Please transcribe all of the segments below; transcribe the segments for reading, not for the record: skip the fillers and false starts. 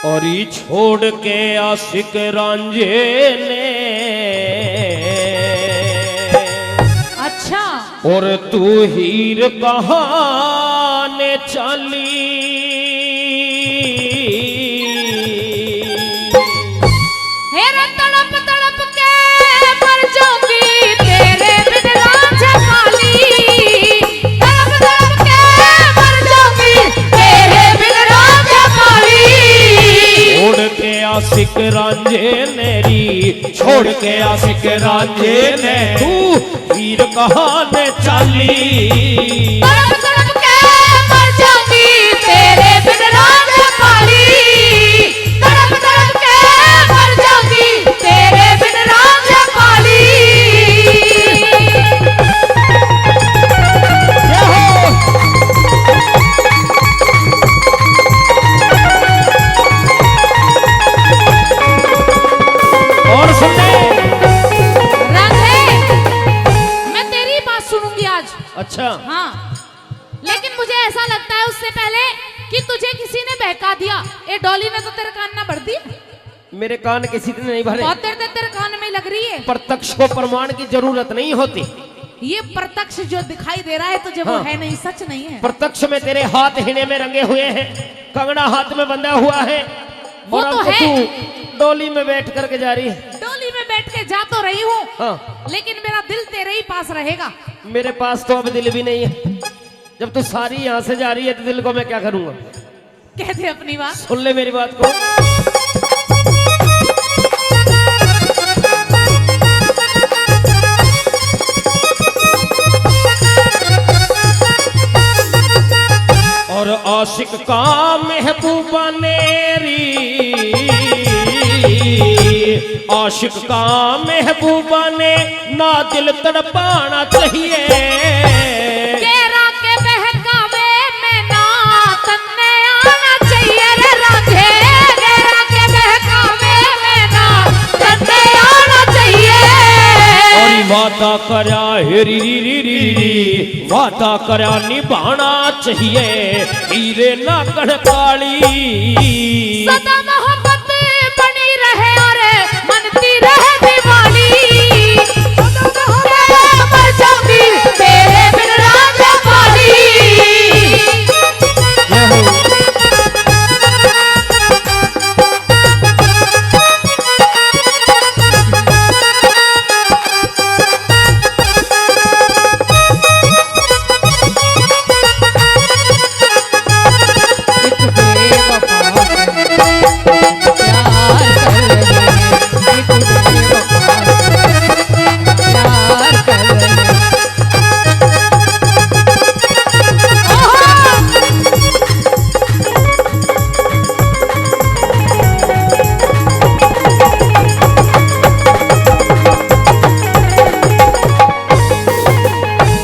और ये छोड़ के आशिक रांझे ने, अच्छा, और तू हीर कहाँ ने चली, हेरा तड़प तड़प के मर जाऊंगी तेरे बिन रांझे काली, तड़प तड़प के मर जाऊंगी तेरे बिन रांझे काली। छोड़ के आशिक रांझे नेरी, छोड़ के आशिक रांझे ने, तू हीर कहाँ ने चली, तड़प तड़प के मर जाऊंगी तेरे बिन रांझे काली, तड़प तड़प के मर जाऊंगी तेरे बिन रांझे काली। और सुनने राधे, मैं तेरी बात सुनूंगी आज। अच्छा, हाँ, लेकिन मुझे ऐसा लगता है उससे पहले कि तुझे किसी ने बहका दिया। ये डॉली ने तो तेरे कान ना भर दी। मेरे कान किसी ने नहीं भरे। बहुत देर तेरे कान में लग रही है। प्रत्यक्ष को प्रमाण की जरूरत नहीं होती। ये प्रत्यक्ष जो दिखाई दे रहा है तुझे वो हाँ। है नहीं, सच नहीं है। प्रत्यक्ष में तेरे हाथ हिने में रंगे हुए हैं, कंगना हाथ में बंधा हुआ है, वो और तो अब है। तू डोली में बैठ करके जा रही है। डोली में बैठ के जा तो रही हूँ, हाँ, लेकिन मेरा दिल तेरे ही पास रहेगा। मेरे पास तो अब दिल भी नहीं है। जब तू सारी यहाँ से जा रही है तो दिल को मैं क्या करूंगा? कह दे अपनी बात। सुन ले मेरी बात को। और आशिक का महबूबा नेरी, आशिक का महबूबा ने ना दिल तड़पाना चाहिए, केरा के बहकावे में ना तन्ने आना चाहिए रे राधे, केरा के बहकावे में ना तन्ने आना चाहिए। और वादा करया हेरी री री री री, वादा करया निभाना चाहिए, हीरे ना कड़काली, सदा मोहब्बत बनी रहे और मनती रहे दीवानी, सदा मोहब्बत मर जाऊंगी तेरे बिन रांझे काली।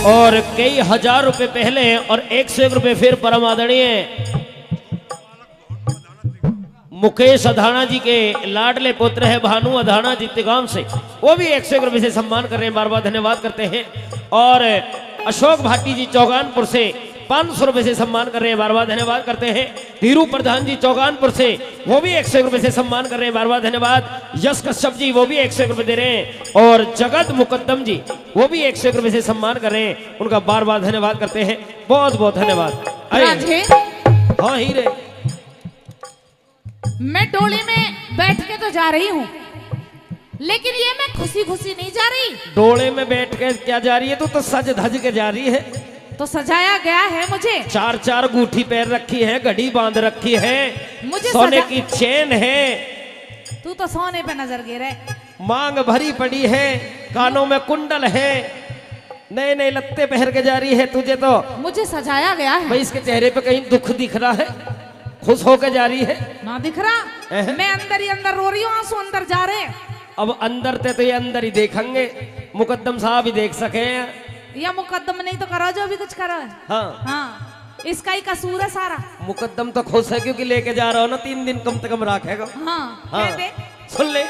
और कई हजार रुपए पहले और 101 रुपए फिर परम आदरणीय मुकेश अधाना जी के लाडले पुत्र है भानु अधाना जी तिगाम से, वो भी 101 रुपए से सम्मान कर रहे हैं, बार बार धन्यवाद करते हैं। और अशोक भाटी जी चौगानपुर से 500 रुपए से सम्मान कर रहे हैं, बार बार धन्यवाद करते हैं। धीरू प्रधान जी चौगानपुर से वो भी 101 रुपए से सम्मान कर रहे हैं, बार बार धन्यवाद। यश कश्यप जी वो भी 101 रुपए दे रहे हैं, और जगत मुकद्दम जी वो भी 101 रुपए से सम्मान कर रहे हैं, उनका बार बार धन्यवाद करते हैं, बहुत बहुत धन्यवाद। राधे, हाँ हीरे, मैं डोली में बैठ के तो जा रही हूँ, लेकिन ये मैं खुशी खुशी नहीं जा रही। डोले में बैठ के क्या जा रही है? तू तो सज धज के जा रही है। तो सजाया गया है मुझे। 4 गूठी पैर रखी है, घड़ी बांध रखी है, मुझे सोने की चेन है, तू तो सोने पे नजर गिरे, मांग भरी पड़ी है, कानों में कुंडल है, नए नए लत्ते पहन के जा रही है। तुझे तो मुझे सजाया गया है। भाई इसके चेहरे पे कहीं दुख दिख रहा है? खुश होकर जा रही है? ना दिख रहा, मैं अंदर ही अंदर रो रही हूँ, आंसू अंदर जा रहे हैं। अब अंदर ते तो ये अंदर ही देखेंगे, मुकद्दम साहब ही देख सके, या मुकद्दम नहीं तो करो जो भी कुछ करो। हाँ हाँ, इसका ही कसूर है सारा। मुकद्दम तो खुश है क्योंकि लेके जा रहा हो ना, 3 दिन कम से कम रखेगा। हाँ, हाँ, कह दे। सुन ले।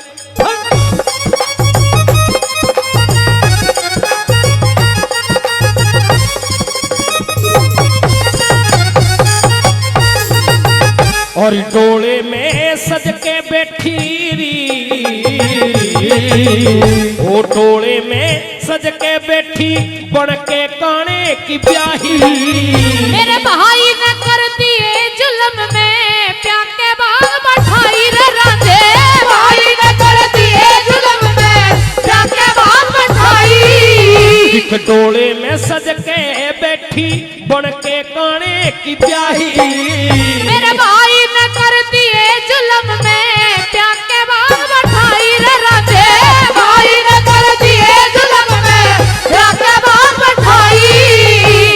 और डोले में सज के बैठी ओ टोले में सज के बैठी बन के काने की ब्याही मेरे भाई ने कर दिए जुल्म में प्यार के बाग बैठाई रे रांझे भाई ने कर दिए जुल्म में प्यार के बाग बैठाई एक टोले में सज के बैठी बन के काने की ब्याही मेरे भाई ने कर दिए जुल्म में प्यार के बाग बैठाई रे रांझे भाई ने कर दिए जुल्म में प्यार के बाग बैठाई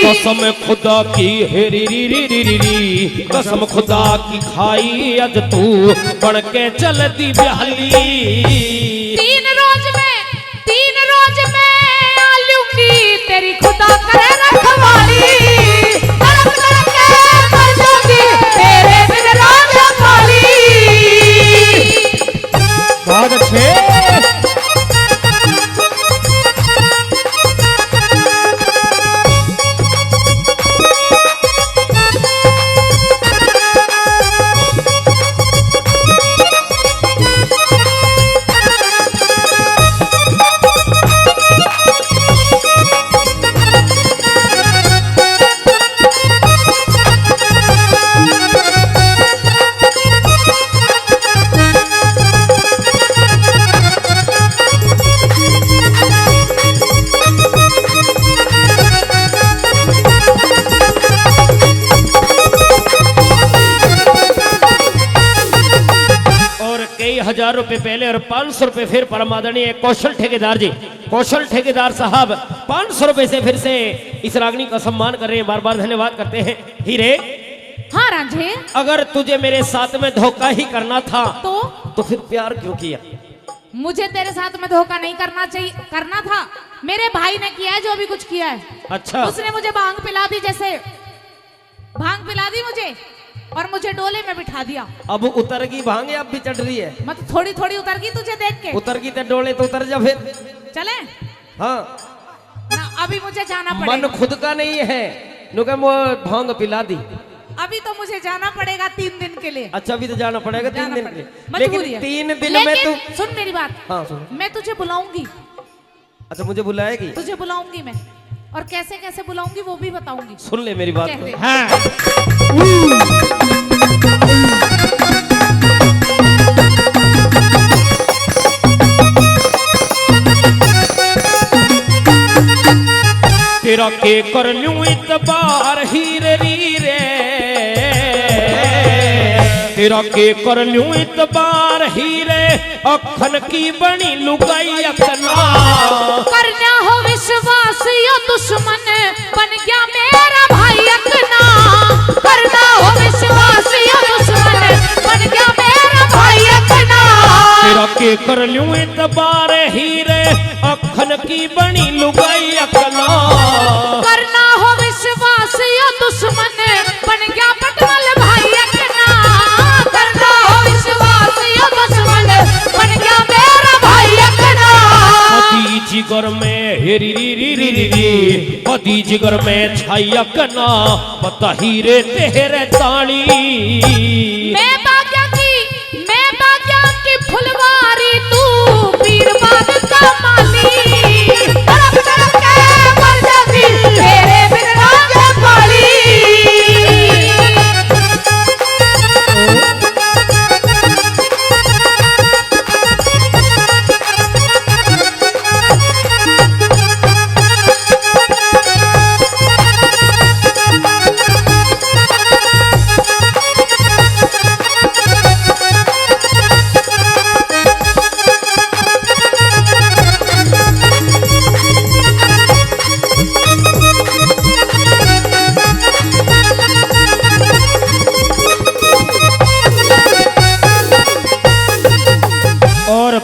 कसम खुदा की हेरी री री री री री कसम खुदा की खाई अज तू बन के चल दी ब्याहली तीन रोज में आ लूंगी तेरी खुदा करे रखवाली तड़प तड़प के मर जाऊंगी तेरे बिन राज खाली बहुत अच्छे हजार रुपए पहले और 500 रुपए फिर परम आदरणीय कौशल ठेकेदार साहब 500 रुपए से फिर से इस रागनी का सम्मान कर रहे हैं। बार बार धन्यवाद करते हैं। हीरे, हाँ रांझे, अगर तुझे मेरे साथ में धोखा ही करना था तो फिर प्यार क्यों किया? मुझे तेरे साथ में धोखा नहीं करना था। मेरे भाई ने किया है जो अभी कुछ किया है। अच्छा, उसने मुझे भांग पिला दी, जैसे भांग पिला दी मुझे और मुझे डोले में बिठा दिया। अब उतर गई भांग अब भी चढ़ रही है? मत थोड़ी थोड़ी उतर गई तुझे देख के। उतर गई तो डोले तो उतर जा फिर। चले? हाँ ना, अभी मुझे जाना पड़ेगा। मन खुद का नहीं है, नुका भांग पिला दी। अभी तो मुझे जाना पड़ेगा 3 दिन के लिए। अच्छा, अभी तो जाना पड़ेगा 3 दिन के लिए। लेकिन 3 दिन में तू सुन मेरी बात। हाँ सुन। मैं तुझे बुलाऊंगी। अच्छा, मुझे बुलाएगी? तुझे बुलाऊंगी मैं, और कैसे कैसे बुलाऊंगी वो भी बताऊंगी। सुन ले मेरी बात को। हाँ। तेरा के कर लूं इतबार हीरे रीरे, तेरा के कर लूं इतबार हीरे, अखन की बनी लुगाई अखना। करना हो विश्वास यो दुश्मन बन गया मेरा भाई अखना। करना हो विश्वास यो दुश्मन बन गया मेरा भाई अखना। तेरा के कर लूं इतबार हीरे, अखन की बनी लुगाई अखना। करना हो विश्वास यो दुश्मन बन गया पटवल भाई अखना। करना हो विश्वास यो दुश्मन बन गया मेरा भाई अखना। पति जिगर में हेरी री री री री री, पति जिगर में छाई अखना, पता हीरे तेरे ताली। मैं बाग्या की फुलवारी, तू पीर बाग का माली। तड़प तड़प के मर जाती तेरे बिन राजा पाली।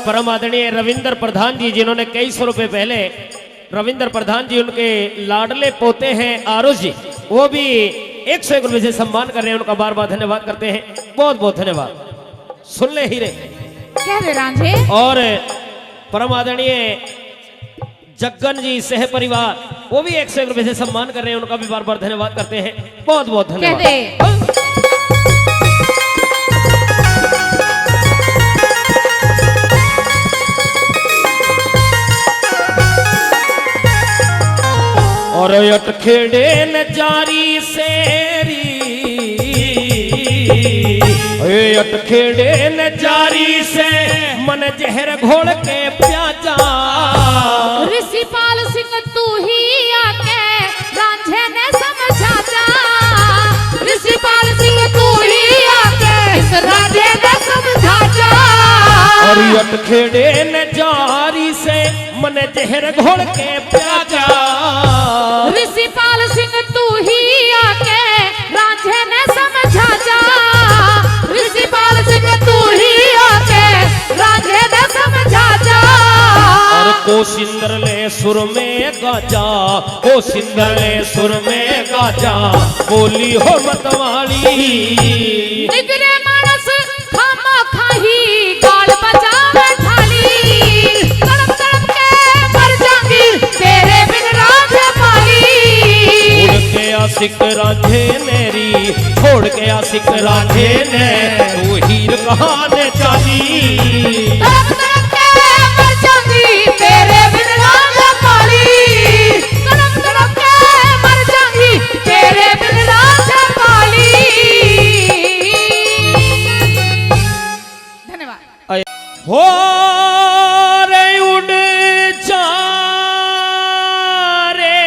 परम आदरणीय रविंद्र प्रधान जी, जिन्होंने कई सौ रुपए पहले, रविंद्र प्रधान जी उनके लाडले पोते हैं आरुष जी, वो भी 101 रुपए से सम्मान कर रहे हैं। उनका बार बार धन्यवाद करते हैं, बहुत बहुत धन्यवाद। सुन ले हीरे, क्या रे रांझे? और परम आदरणीय जग्गन जी सह परिवार, वो भी 101 रुपए से सम्मान कर रहे हैं। उनका भी बार बार धन्यवाद करते हैं, बहुत बहुत धन्यवाद। और अटखेड़े न जारी सेरी, अटखेड़े न जारी से मन जहर घोल के प्याजा। ऋषिपाल सिंह तू ही आके रांझे ने समझा जा, ऋषिपाल सिंह तू ही आके रांझे ने समझा जा। और अटखेड़े न जारी से मन जहर घोल के प्याजा। ऋषिपाल सिंह तू ही आके रांझे ने समझा जा, ऋषिपाल सिंह तू ही आके रांझे ने समझा जा। और को सिंदर ले सुर में गाजा, को सिंदर ले सुर में गाजा, बोली हो मतवाली। निगरे मानस खामा खाही गाल बजावे थाली, तड़प तड़प के मर जाऊंगी तेरे बिन रांझे पाली। उड़ के आशिक रांझे नेरी, छोड़ के आशिक रांझे ने, तू हीर कहाँ ने चाली। तड़प तड़प के मर जाऊंगी तेरे बिन रांझे पाली, तड़प तड़प के मर जाऊंगी तेरे बिन रांझे पाली। धन्यवाद। हो रे उड़ जा रे,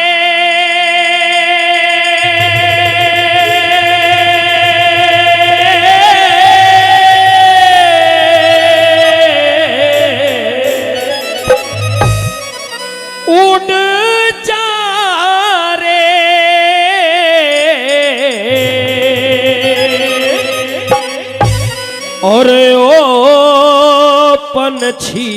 उड़ जा रे, और ओ पंछी,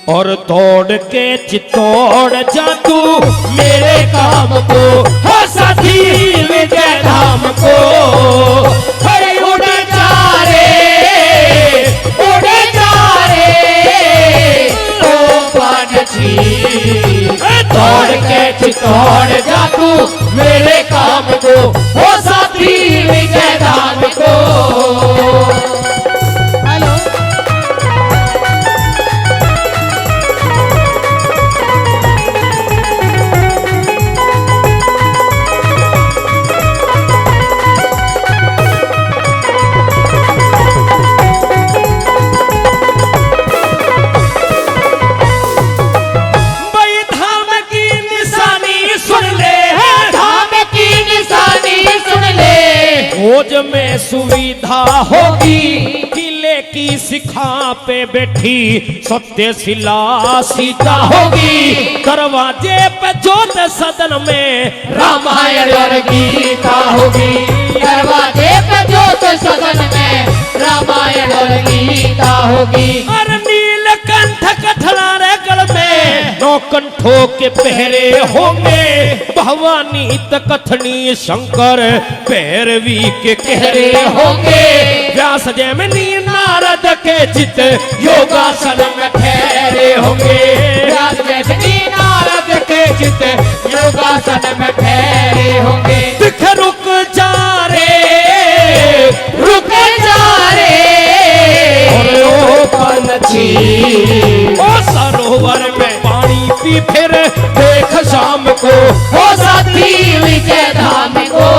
और तोड़ के चितौड़ जा तू मेरे काम को, हो साथी विजय धाम को। अरे उड़ जा रे, उड़ जा रे, ओ पंछी, तोड़ के चितौड़ जा तू मेरे काम को, हो साथी विजय धाम को। हेलो भाई धाम की निशानी सुन ले, धाम की निशानी सुन ले, खोज में सुविधा होगी, किले की शिखा पे बैठी सत्य शिला सीता होगी। दरवाजे पे जोत सदन में रामायण और गीता होगी, दरवाजे पे जोत सदन में रामायण और गीता होगी। और नीलकंठ कठलारे गढ़ में नौ कंठों के पहरे होंगे, भवानी तकथनी शंकर भैरवी के कहरे होंगे। व्यास जैमिनी नारद के चित योगासन में ठहरे होंगे, व्यास जैमिनी नारद के चित योगासन में ठहरे होंगे। दिख रुक जा रे, रुक जा रे, और ओ पंछी, ओ सरोवर में पानी पी फिर देख शाम को, हो साथी विजय धाम को।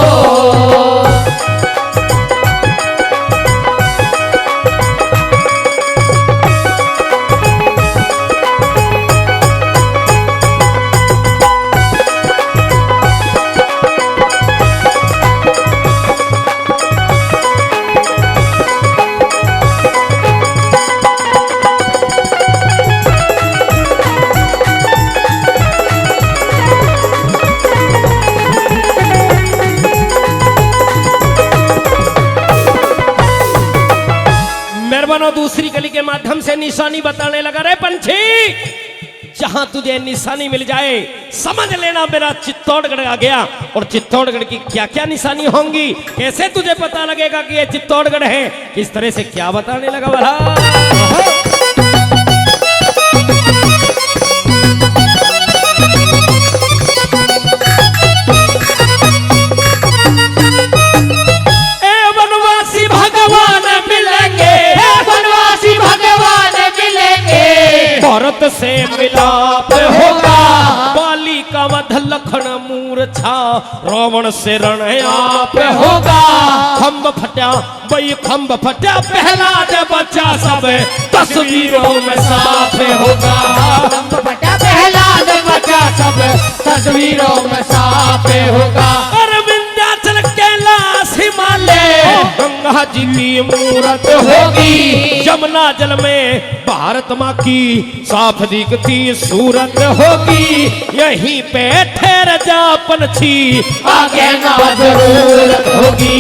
दूसरी कली के माध्यम से निशानी बताने लगा। रे पंछी, जहां तुझे निशानी मिल जाए समझ लेना मेरा चित्तौड़गढ़ आ गया। और चित्तौड़गढ़ की क्या क्या निशानी होंगी, कैसे तुझे पता लगेगा कि ये चित्तौड़गढ़ है, किस तरह से क्या बताने लगा वाला। भरत से मिलाप होगा। बाली का वध लखन मूर्छा रावण से रण आप होगा। खंभ फटा वही खंभ फटा पहला जब बच्चा सब तस्वीरों में साफ होगा। खंभ फटा पहला जब बच्चा सब तस्वीरों में साफ होगा। और विंध्याचल कैलाश हिमालय गंगा जी की मूरत होगी। जमुना जल में भारत माँ की साफ दिखती सूरत होगी। यहीं पे ठहर जा पंछी आगे ना जरूरत होगी।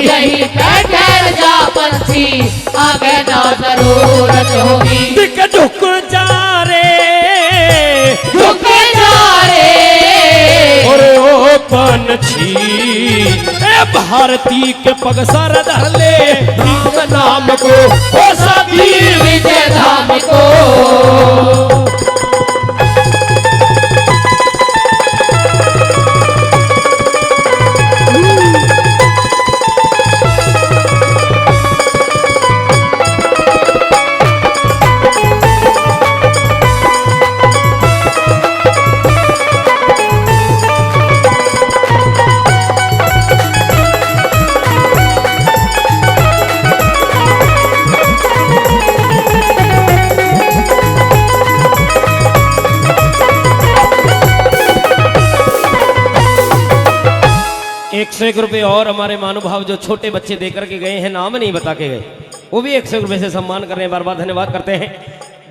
यही ठहर जा पंछी आगे ना जरूरत होगी। दिख झुक जा रे झुके जा रे और ओ पंछी ए भारती के पग सर धर ले राम नाम को ओ सभी विजय धाम को। एक रुपए और हमारे महानुभाव जो छोटे बच्चे देकर के गए हैं, नाम नहीं बता के गए, वो भी 100 रुपए से सम्मान कर रहे हैं। बार बार धन्यवाद करते हैं।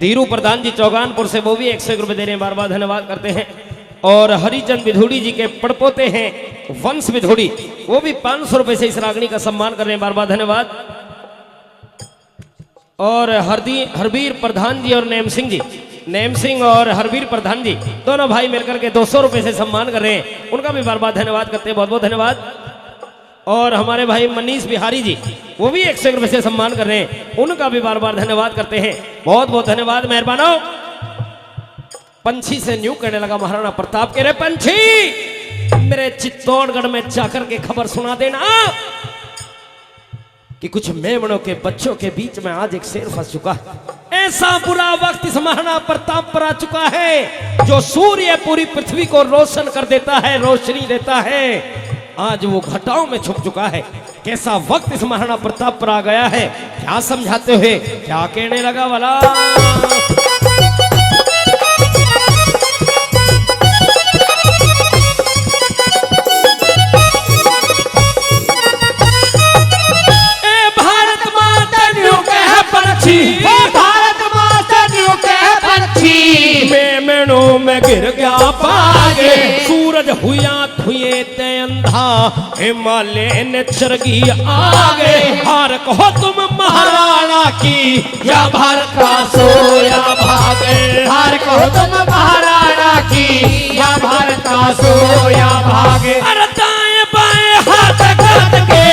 धीरू प्रधान जी चौगानपुर से वो भी 100 रुपए दे रहे हैं। बार बार धन्यवाद करते हैं। और हरिचंद विधुड़ी जी के पड़पोते हैं वंश विधुड़ी, वो भी 500 रुपए से इस रागनी का सम्मान कर रहे हैं। बार बार धन्यवाद। और हरबीर प्रधान जी और नेम सिंह और हरबीर प्रधान जी दोनों भाई मिलकर के 200 रुपए से सम्मान कर रहे हैं। उनका भी बार बार धन्यवाद करते हैं। बहुत बहुत धन्यवाद। और हमारे भाई मनीष बिहारी जी वो भी 100 रुपए से सम्मान कर रहे हैं। उनका भी बार बार धन्यवाद करते हैं। बहुत बहुत धन्यवाद। मेहरबानो। पंछी से न्यू कहने लगा महाराणा प्रताप के, रे पंछी मेरे चित्तौड़गढ़ में जाकर के खबर सुना देना कि कुछ मेमनों के बच्चों के बीच में आज एक शेर फंस चुका है। ऐसा बुरा वक्त इस महाराणा प्रताप पर आ चुका है जो सूर्य पूरी पृथ्वी को रोशन कर देता है, रोशनी देता है। आज वो घटाओं में छुप चुका है। कैसा वक्त इस महाराणा प्रताप पर आ गया है, क्या समझाते हुए क्या कहने लगा वाला। मेमनों में गिर गया पागे, सूरज हुआ धुए ते अंधा, हिमालय ने चरगी आगे। हार कहो तुम महाराणा की या भारत का सोया भागे। हार कहो तुम महाराणा की या भारत का सोया भागे। अरे दाएं बाएं हाथ काट के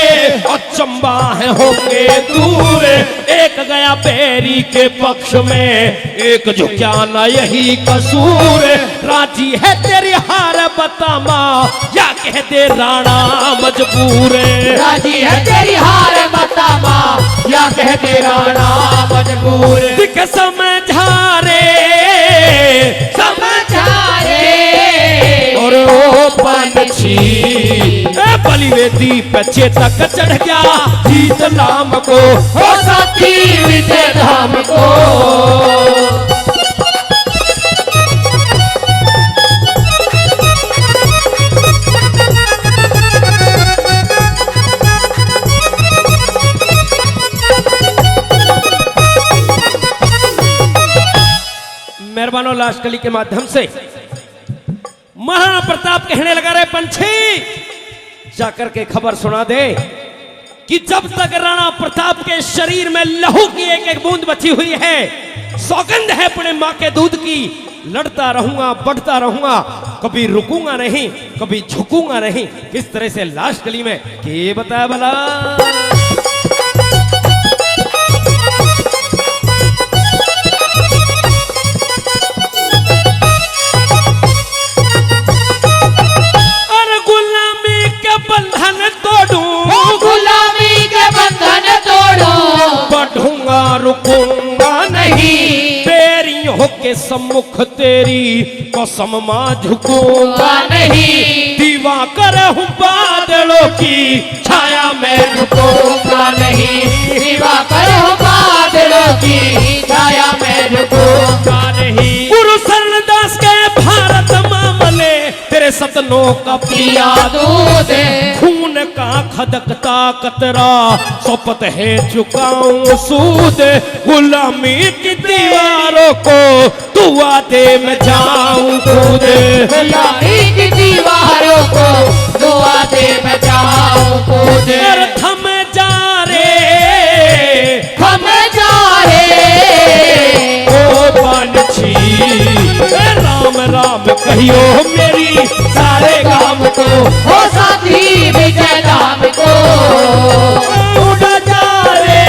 और चंबा है होंगे दूर। एक गया बैरी के पक्ष में, एक झुका ना यही कसूर। राजी है तेरी हार बता माँ या कह दे राणा मजबूर। राजी है तेरी हार बता माँ या कह दे राणा मजबूर। दिख समझा रे और ओ पंछी बलिवेदी पे चेतक चढ़ गया जीत नाम को हो साथी विजय धाम को। मेहरबानो लास्ट कली के माध्यम से महाराणा प्रताप कहने लगा, रे पंछी जाकर के खबर सुना दे कि जब तक राणा प्रताप के शरीर में लहू की एक एक बूंद बची हुई है, सौगंध है अपने माँ के दूध की, लड़ता रहूंगा, बढ़ता रहूंगा, कभी रुकूंगा नहीं, कभी झुकूंगा नहीं। किस तरह से लास्ट गली में के बताया भला। रुकूंगा नहीं, बेरी होके के सम्मुख तेरी कसम मां झुकूंगा नहीं, दीवा कर हूँ बादलों की छाया में झुकूंगा नहीं, दीवा कर हूँ बादलों की छाया में झुकूंगा नहीं। गुरु शरणदास के भारत मामले तेरे सतनों का पिया दूध खून का खदकता कतरा सोपत है चुकाऊं सूद, गुलामी की दीवारों को दुआ दे मैं जाऊं कूद, गुलामी की दीवारों को दुआ दे मैं जाऊं कूद। थम जा रे हम जा रे ओ पंछी, राम राम कहियो मेरी सारे गांव को, हो साथी विजय धाम को। उड़ जा रे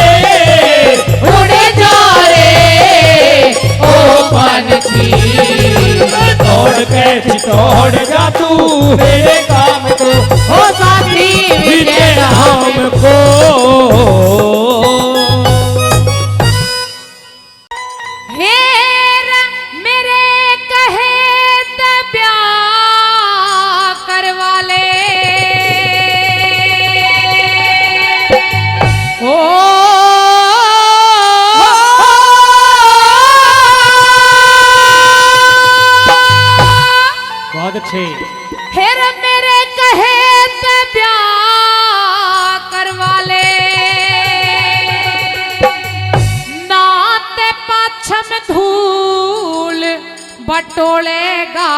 ओ पंछी, दौड़ के चितौड़ जा तू मेरे काम को, हो साथी विजय धाम हमको। हेर मेरे कहे ते ब्याह करवा ले, ओ बहुत अच्छे। हेर मेरे कहे ते ब्याह करवा ले, नाते पाछम धूल बटोलेगा,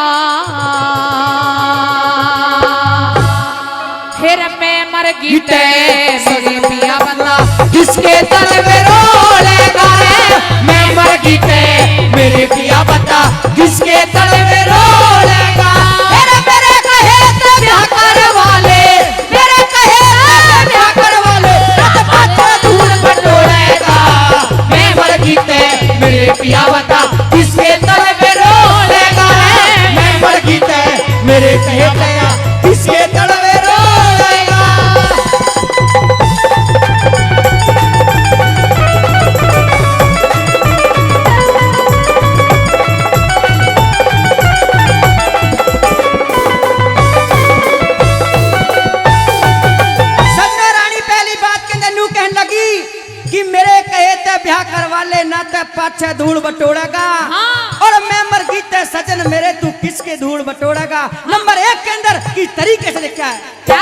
फिर मैं मर गीते मेरी पिया बंदा किसके तल में रोलेगा रे, मैं मर गीते मेरे पिया बता किसके तल में रोलेगा। मेरे कहे तो ब्याह करवा ले, मेरे कहे तो ब्याह करवा ले, रात पाछे धूल बटोलेगा, मैं मर गीते मेरे पिया बता किसके तल में रोलेगा रे, मैं मर गीते मेरे कहे गया किसके तल में रोलेगा। ब्याह करवा ले ना ते पाछे धूल बटोरेगा, हाँ। और मैं मर गीते सजन मेरे तू किसके धूल बटोरेगा। नंबर 1 के अंदर किस तरीके से लिखा है क्या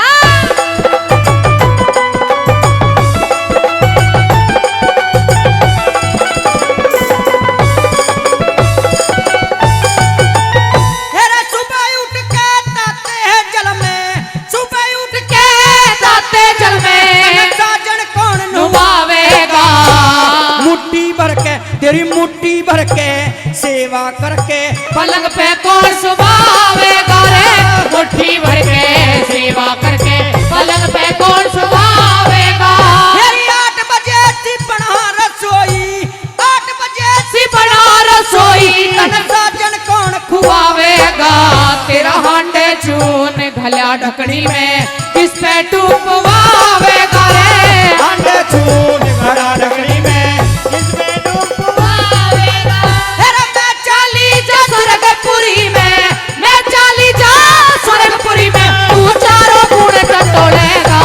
तेरी मुट्ठी भर के सेवा करके पलंग पे कौन सुभावेगा रे, मुट्ठी भर के सेवा करके पलंग पे कौन सुभावेगा। तेरी 8 बजे सी बना रसोई, 8 बजे सी बना रसोई तन साजन कौन खुआवेगा, तेरा हांडे चून घल्या ढकनी में किस पे डूबवावेगा रे, हांडे चून घड़ा ढकनी में किस पे स्वर्गपुरी में, मैं चाली जा स्वर्गपुरी में, तू चारों गुण टटोलेगा,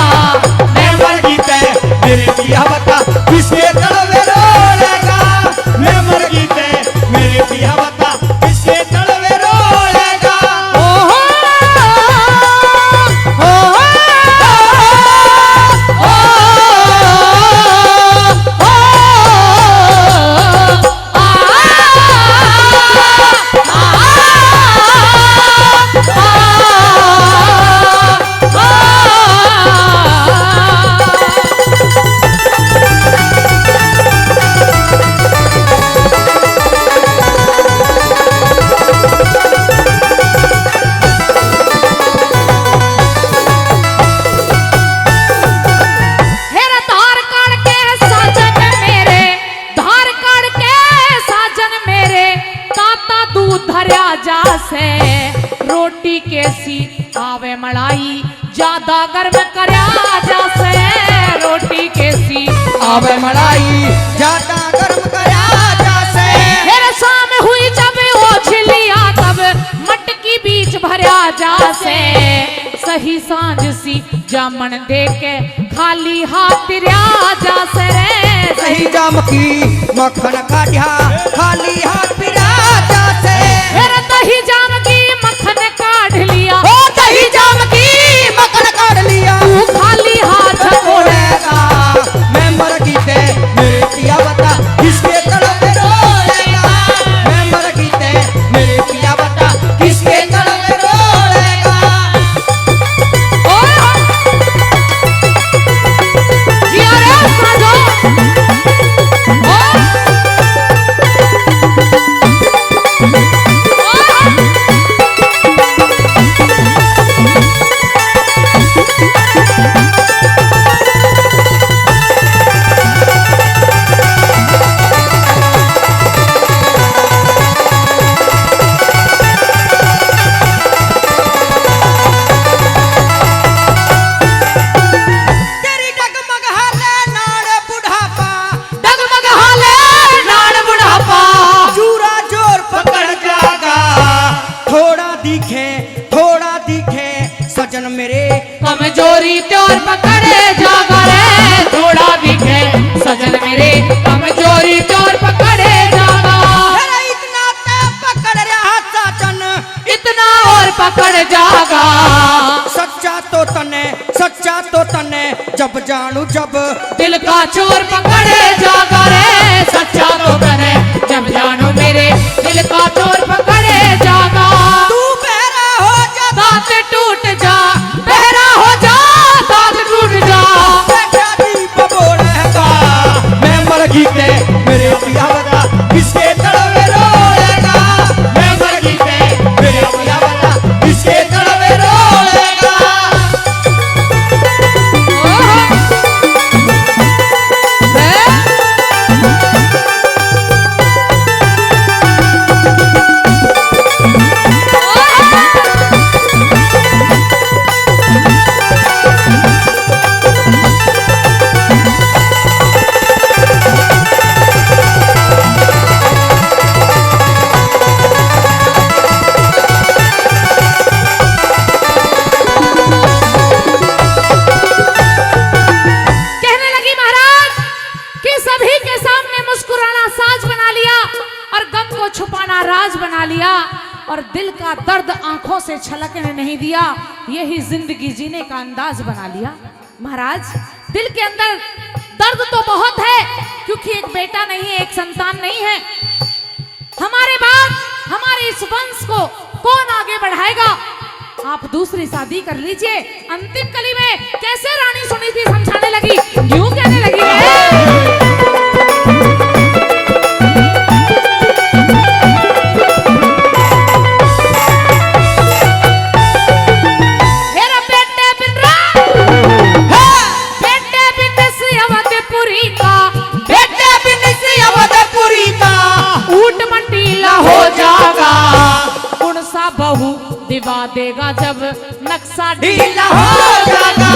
मैं मर गीते मेरे पिया बता किसके तल में रोलेगा, मैं मर गीते मेरे पिया बता किसके तल में रोलेगा। ओहो रोटी कैसी आवे मलाई, ज्यादा गर्म करया जासे, रोटी कैसी आवे मलाई ज्यादा गर्म करया जासे। फिर शाम हुई जब राजा से सही सांझ सी जामन दे के खाली हाथ राजा से रे सही जाम की मक्खन काढ़ा खाली हाथ राजा से फिर दही जाम की मक्खन काढ़ लिया ओ दही जाम की मक्खन काढ़ लिया तू खाली हाथ छोड़ेगा मैं मर गीते मेरे पिया बता किसके तड़प रोएगा मैं मर गीते मेरे पिया बता किसके तड़प रोएगा जिया रे साजो तेरी डगमग हाले नाड़ बुढ़ापा डगमग हाले नाड़ बुढ़ापा चूरा जोर पकड़ जागा थोड़ा दिखे सजन मेरे कमजोरी त्योर पकड़े जागा रे थोड़ा दिखे सजन मेरे कमजोरी त्योर पकड़े जागा अरे इतना ते पकड़ रहा सजन इतना और पकड़ जागा सच्चा तो तने जब जानू जब दिल का चोर पकड़े जागा रे सच्चा तो करे जब जानो मेरे दिल का चोर पकड़े जागा तू बहरा हो जा दांत टूट जा बहरा हो जा दांत टूट जा बेटा दीप बोलेगा मैं मर गीते मेरे पिया बता किसके तड़वे रोएगा मैं मर गीते मेरे पिया बता किसके तड़वे रोएगा कहने लगी महाराज कि सभी के सामने मुस्कुराना साज बना लिया और गम को छुपाना राज बना लिया और दिल का दर्द आंखों से छलकने नहीं दिया यही जिंदगी जीने का अंदाज बना लिया महाराज दिल के अंदर दर्द तो बहुत है क्योंकि एक बेटा नहीं है एक संतान नहीं है हमारे बाद हमारे इस वंश को कौन आगे बढ़ाएगा आप दूसरी शादी कर लीजिए अंतिम कली में कैसे रानी सुनी थी समझाने लगी यूं कहने लगी है मेरा बेटे बिन बेटे बिन सी अवधपुरी का बेटे बिन से अवधपुरी का ऊट मंडीला हो जागा कौन सा बहू दिवा देगा जब नक्शा ढीला हो जागा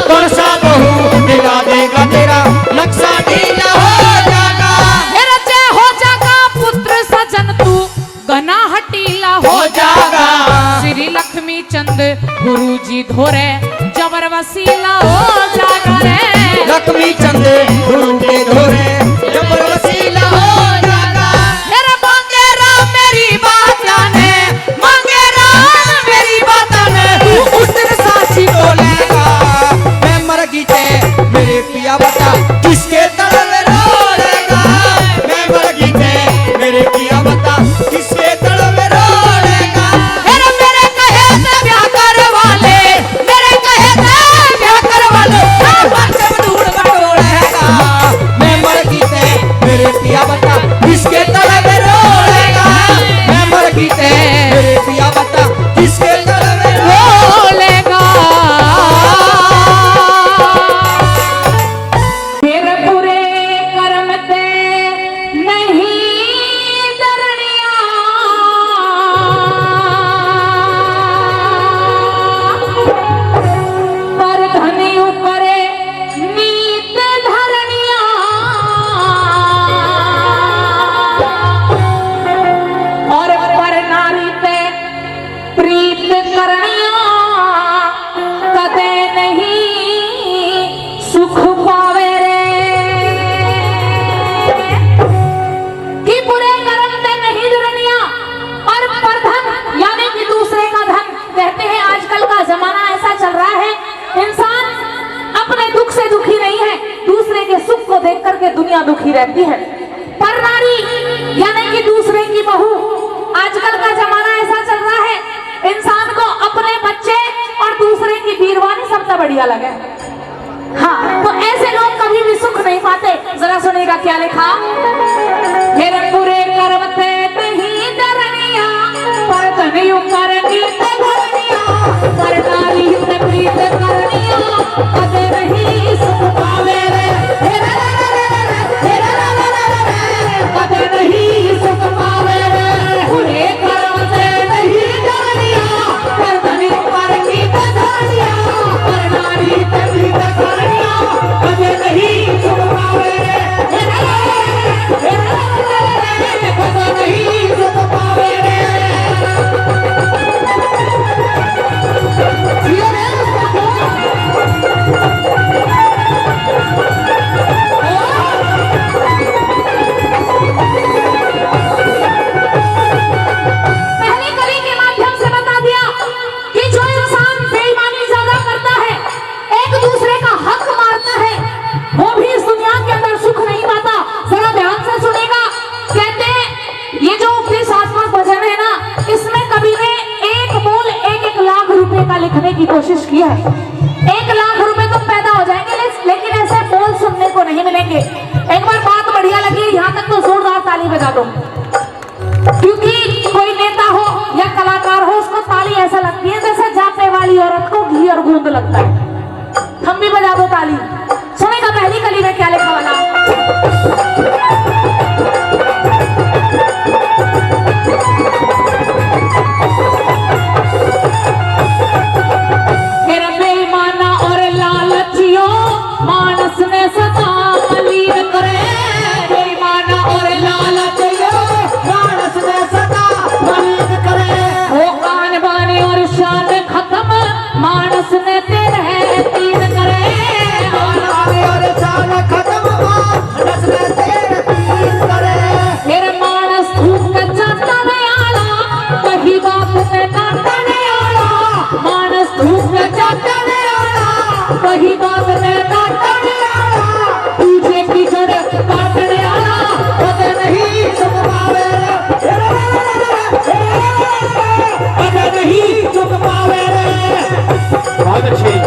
कौन सा बहू दिला देगा तेरा नक्शा ढीला हो जागा मेरा जय हो जागा पुत्र सजन तू घना हटीला हो जागा श्री लक्ष्मी चंद गुरु जी धोरे जबर वसीला हो जागा रे लक्ष्मी चंद गुरु के धोरे जबर वसीला हो जागा मेरा मांगे राम मेरी बात जाने मांगे राम मेरी बात जाने उस दिन साक्षी बोलेगा मैं मर गीते मेरे पिया बता किसके तड़वे रोएगा मैं मर गीते मेरे पिया बता किसके तड़वे रोएगा मेरे कहे से ब्याह करवा ले मेरे कहे से ब्याह करवा ले सब ढूंढ बटोरेगा मैं मर गीते मेरे पिया बता किसके तड़वे रोएगा मैं मर गीते मेरे पिया बता किसके तड़वे बोलेगा मेरे पूरे करके दुनिया दुखी रहती है। पर नारी यानी कि दूसरे की बहू, आजकल का जमाना ऐसा चल रहा है, इंसान को अपने बच्चे और दूसरे की बीरवानी सबसे बढ़िया लगे। हाँ, तो ऐसे लोग कभी भी सुख नहीं पाते। जरा सुनेगा क्या लिखा, मेरे पूरे करवते नहीं डरनिया, पर तनियो करनी ते भरनिया, पर डाली ते प्रीत करनिया, कदे नहीं सुख पावे रे, कदे नहीं सुख पावे रे, पूरे करवते नहीं डरनिया, पर तनियो करनी ते भरनिया, पर डाली ते प्रीत करनिया, कदे नहीं सुख पावे रे, कदे नहीं सुख पावे रे। पहली कड़ी के माध्यम से बता दिया कि जो इंसान बेईमानी ज्यादा करता है, एक दूसरे का हक मारता है, वो भी इस दुनिया के अंदर सुख नहीं पाता। जरा ध्यान से सुनेगा, कहते हैं ये जो उपदेशात्मक भजन है ना, इसमें कवि ने एक बोल 1-1 लाख रुपए का लिखने की कोशिश की है। 1 लाख रुपए तो पैदा हो जाएंगे, लेकिन ऐसे बोल सुनने को नहीं मिलेंगे। एक बार बात बढ़िया लगी, यहाँ तक तो जोरदार ताली बजा दो, क्योंकि कोई नेता हो या कलाकार हो, उसको ताली ऐसा लगती है जैसे जापे वाली औरत को घी और गूंद लगता है। हम भी बजा दो ताली। सुनेगा पहली कली में क्या लिखा वाला, मेरा बेईमाना और लालचियों मानस ने सदा लीन करे, बेईमाना और लालचियों मानस ने सदा मलिन करे, वो कान बाने और शान खत्म मानस ने तेरे तीन करे, आने और साल खत्म मानस ने तेरे तीन करे, मेरे मानस धूप के चाटने आला, कहीं बात में काटने आला, मानस धूप के चाटने आला, कहीं बात में काटने आला, तुझे की जड़ काटने आला, कदे नहीं सुख पावे रे, कदे नहीं सुख पावे रे। बहुत अच्छी।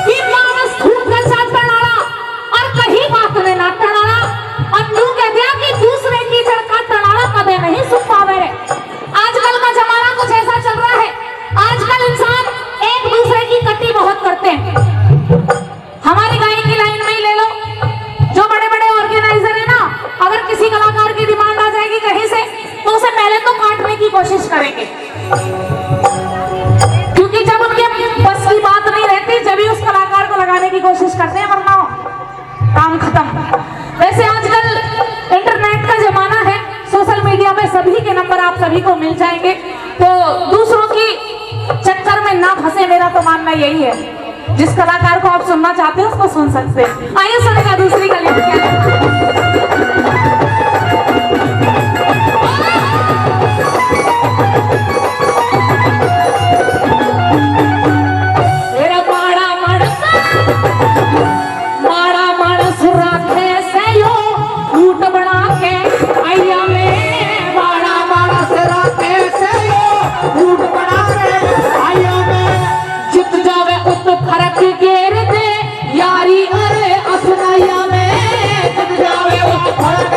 कि मानस धूप के साथ टनाला और कहीं बात में ना टनाला, और यूं कह दिया कि दूसरे की जड़ का टनाला कदे नहीं सुख पावे रे। आजकल का जमाना कुछ ऐसा चल रहा है, आजकल इंसान एक दूसरे की कट्टी बहुत करते हैं। हमारी गायक की लाइन में ही ले लो, जो बड़े बड़े ऑर्गेनाइजर है ना, अगर किसी कलाकार की डिमांड आ जाएगी कहीं से, तो उसे पहले तो काटने की कोशिश करेंगे, क्योंकि जब उनके बस की बात नहीं रहती, जब ही उस कलाकार को लगाने की कोशिश करते हैं, वरना काम खत्म। वैसे आजकल इंटरनेट का जमाना है, सोशल मीडिया पे सभी के नंबर आप सभी को मिल जाएंगे, तो दूसरों की चक्कर में ना फंसे, मेरा तो मानना यही है। जिस कलाकार को आप सुनना चाहते हो उसको सुन सकते हैं। आइए सुनेगा दूसरी कली में क्या है। मेरा माड़ा मानस राखे से यो फूट बना के आइया में, माड़ा मानस राखे से यो फूट बना के आइया में, जित जावे उत फरक गेर दे यारी अरे असनाया में, जित जावे उत फरक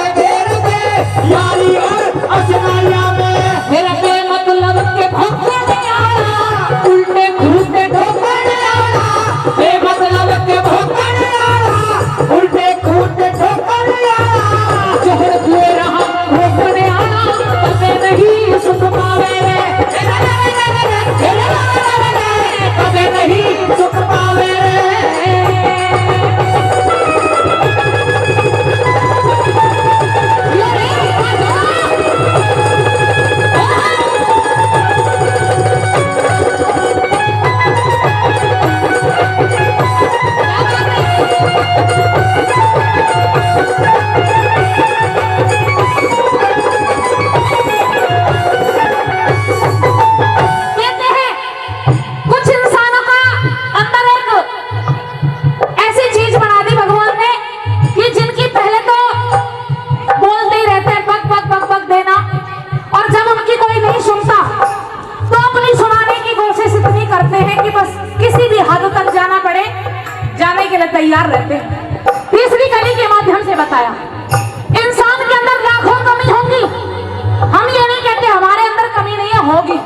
तैयार रहते हैं। तीसरी कली के माध्यम से बताया इंसान के अंदर लाखों कमी होंगी, हम ये नहीं कहते हमारे अंदर कमी नहीं है, होगी,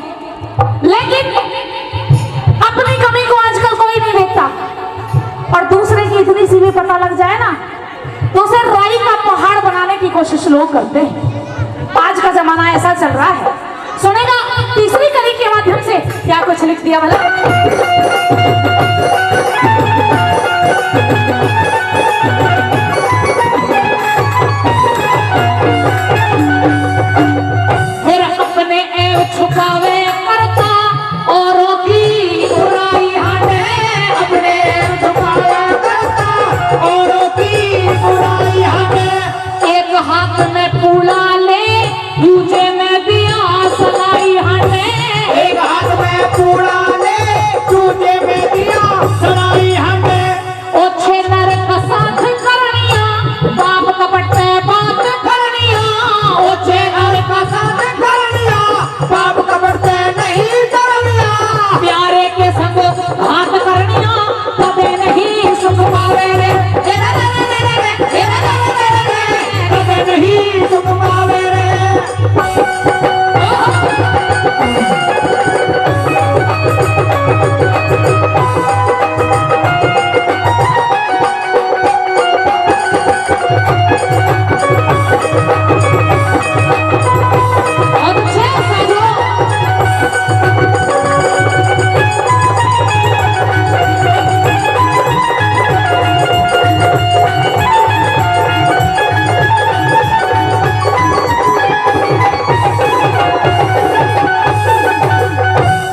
लेकिन अपनी कमी को आजकल कोई नहीं देखता और दूसरे की इतनी सी भी पता लग जाए ना तो उसे राई का पहाड़ बनाने की कोशिश लोग करते हैं। आज का जमाना ऐसा चल रहा है। सुनेगा तीसरी कली के माध्यम से क्या कुछ लिख दिया भला। फिर अपने ऐब छुपावे करता औरों की बुराई हटे, अपने ऐब छुपावे करता औरों की बुराई हटे। एक हाथ में पूला ले दूजे में दिया सलाई हटे, एक हाथ में कूड़ा ले दूजे में दिया सलाई हटे। ओछे नर का साथ करनिया बाप कपटे बात करनिया, ओछे घर का साथ करनिया बाप कपड़ते नहीं करनिया। प्यारे के संग हाथ करनिया कदे नहीं सुख पावे रे, कदे नहीं सुख पावे रे। अच्छे साधो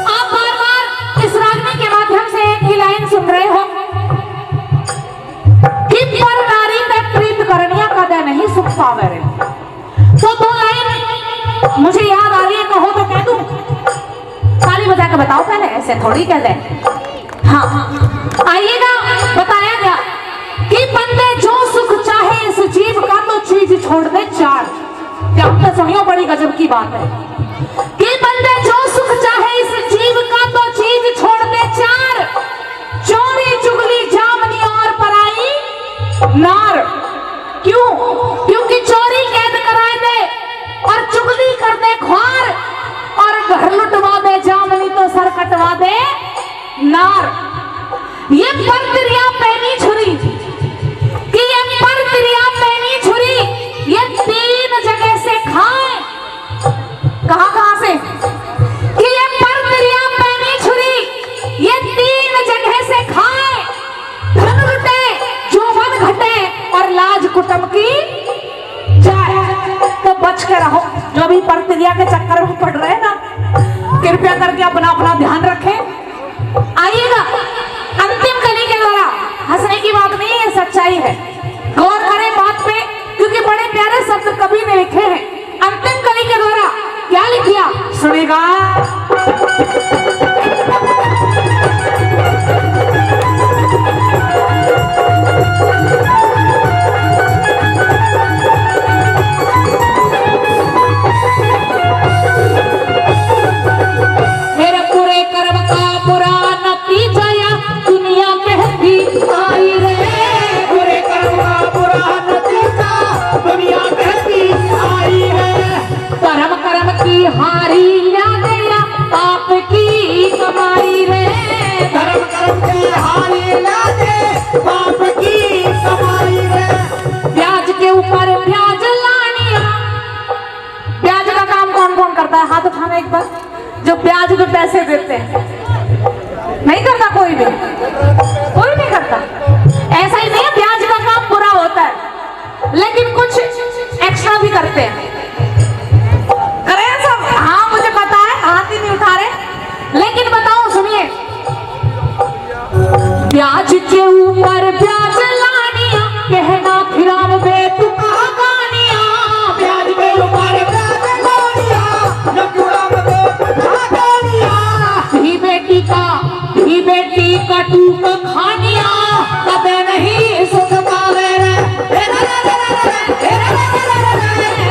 आप बार-बार इस रागनी के माध्यम से एक ही लाइन सुन रहे हो कि पर नारी पे प्रीत करनिया कदे नहीं सुख पावे रे। तो दो लाइन मुझे याद आ रही है, कहो तो कह दूं, ताली बजा के बताओ पहले, ऐसे थोड़ी कह दे। हाँ आइएगा, बताया गया कि बंदे जो सुख चाहे इस जीव का तो चीज छोड़ दे चार। क्या तो सुनियो, बड़ी गजब की बात है कि बंदे जो सुख चाहे इस जीव का तो चीज छोड़ दे चार। चोरी चुगली जामनी और पराई नार। क्यों? क्योंकि चोरी कैद कराए दे और चुगली कर दे ख्वार और घर लुटवा दे जामनी तो सर कटवा दे नार। ये पर तिरिया पैनी छुरी कि ये पर तिरिया पैनी छुरी ये तीन जगह से खाए। कहां से? कि ये पर तिरिया पैनी छुरी ये तीन जगह से खाए। धन लुटे जोबन घटे और लाज कुटुंब की जाए। तो बच के रहो, जो भी पर तिरिया के चक्कर में पड़ रहे हैं ना, कृपया करके अपना अपना ध्यान रखें। आइएगा, अंतिम कली के द्वारा हंसने की बात नहीं है, सच्चाई है। गौर करें बात पे, क्योंकि बड़े प्यारे शब्द कवि ने लिखे हैं। अंतिम कली के द्वारा क्या लिख दिया सुनेगा। मेरे पूरे कर्म का बुरा नतीजा या दुनिया कहती आई रे। बुरे कर्म का बुरा नतीजा दुनिया कहती आई रे। कर्म कर्म की हारी या गया पाप की कमाई रे। कर्म कर्म के हारी ला दे पाप की कमाई रे। ब्याज के ऊपर ब्याज लानिया। ब्याज का काम कौन कौन करता है? हाथ उठाना एक बार। जो ब्याज पे पैसे देते हैं नहीं करता कोई भी, कोई नहीं करता। ऐसा ही नहीं है, ब्याज का काम बुरा होता है, लेकिन कुछ एक्स्ट्रा भी करते हैं। करें सब? हाँ मुझे पता है, हाथ ही नहीं उठा रहे, लेकिन बताओ सुनिए। ब्याज के ऊपर ब्याज लानिया कहना फिर हम बेतुका गानिया। ब्याज के ऊपर ब्याज लानिया नकुड़ा में खानिया। भी बेटी का टूक खानिया कदे नहीं सुख पावे रे।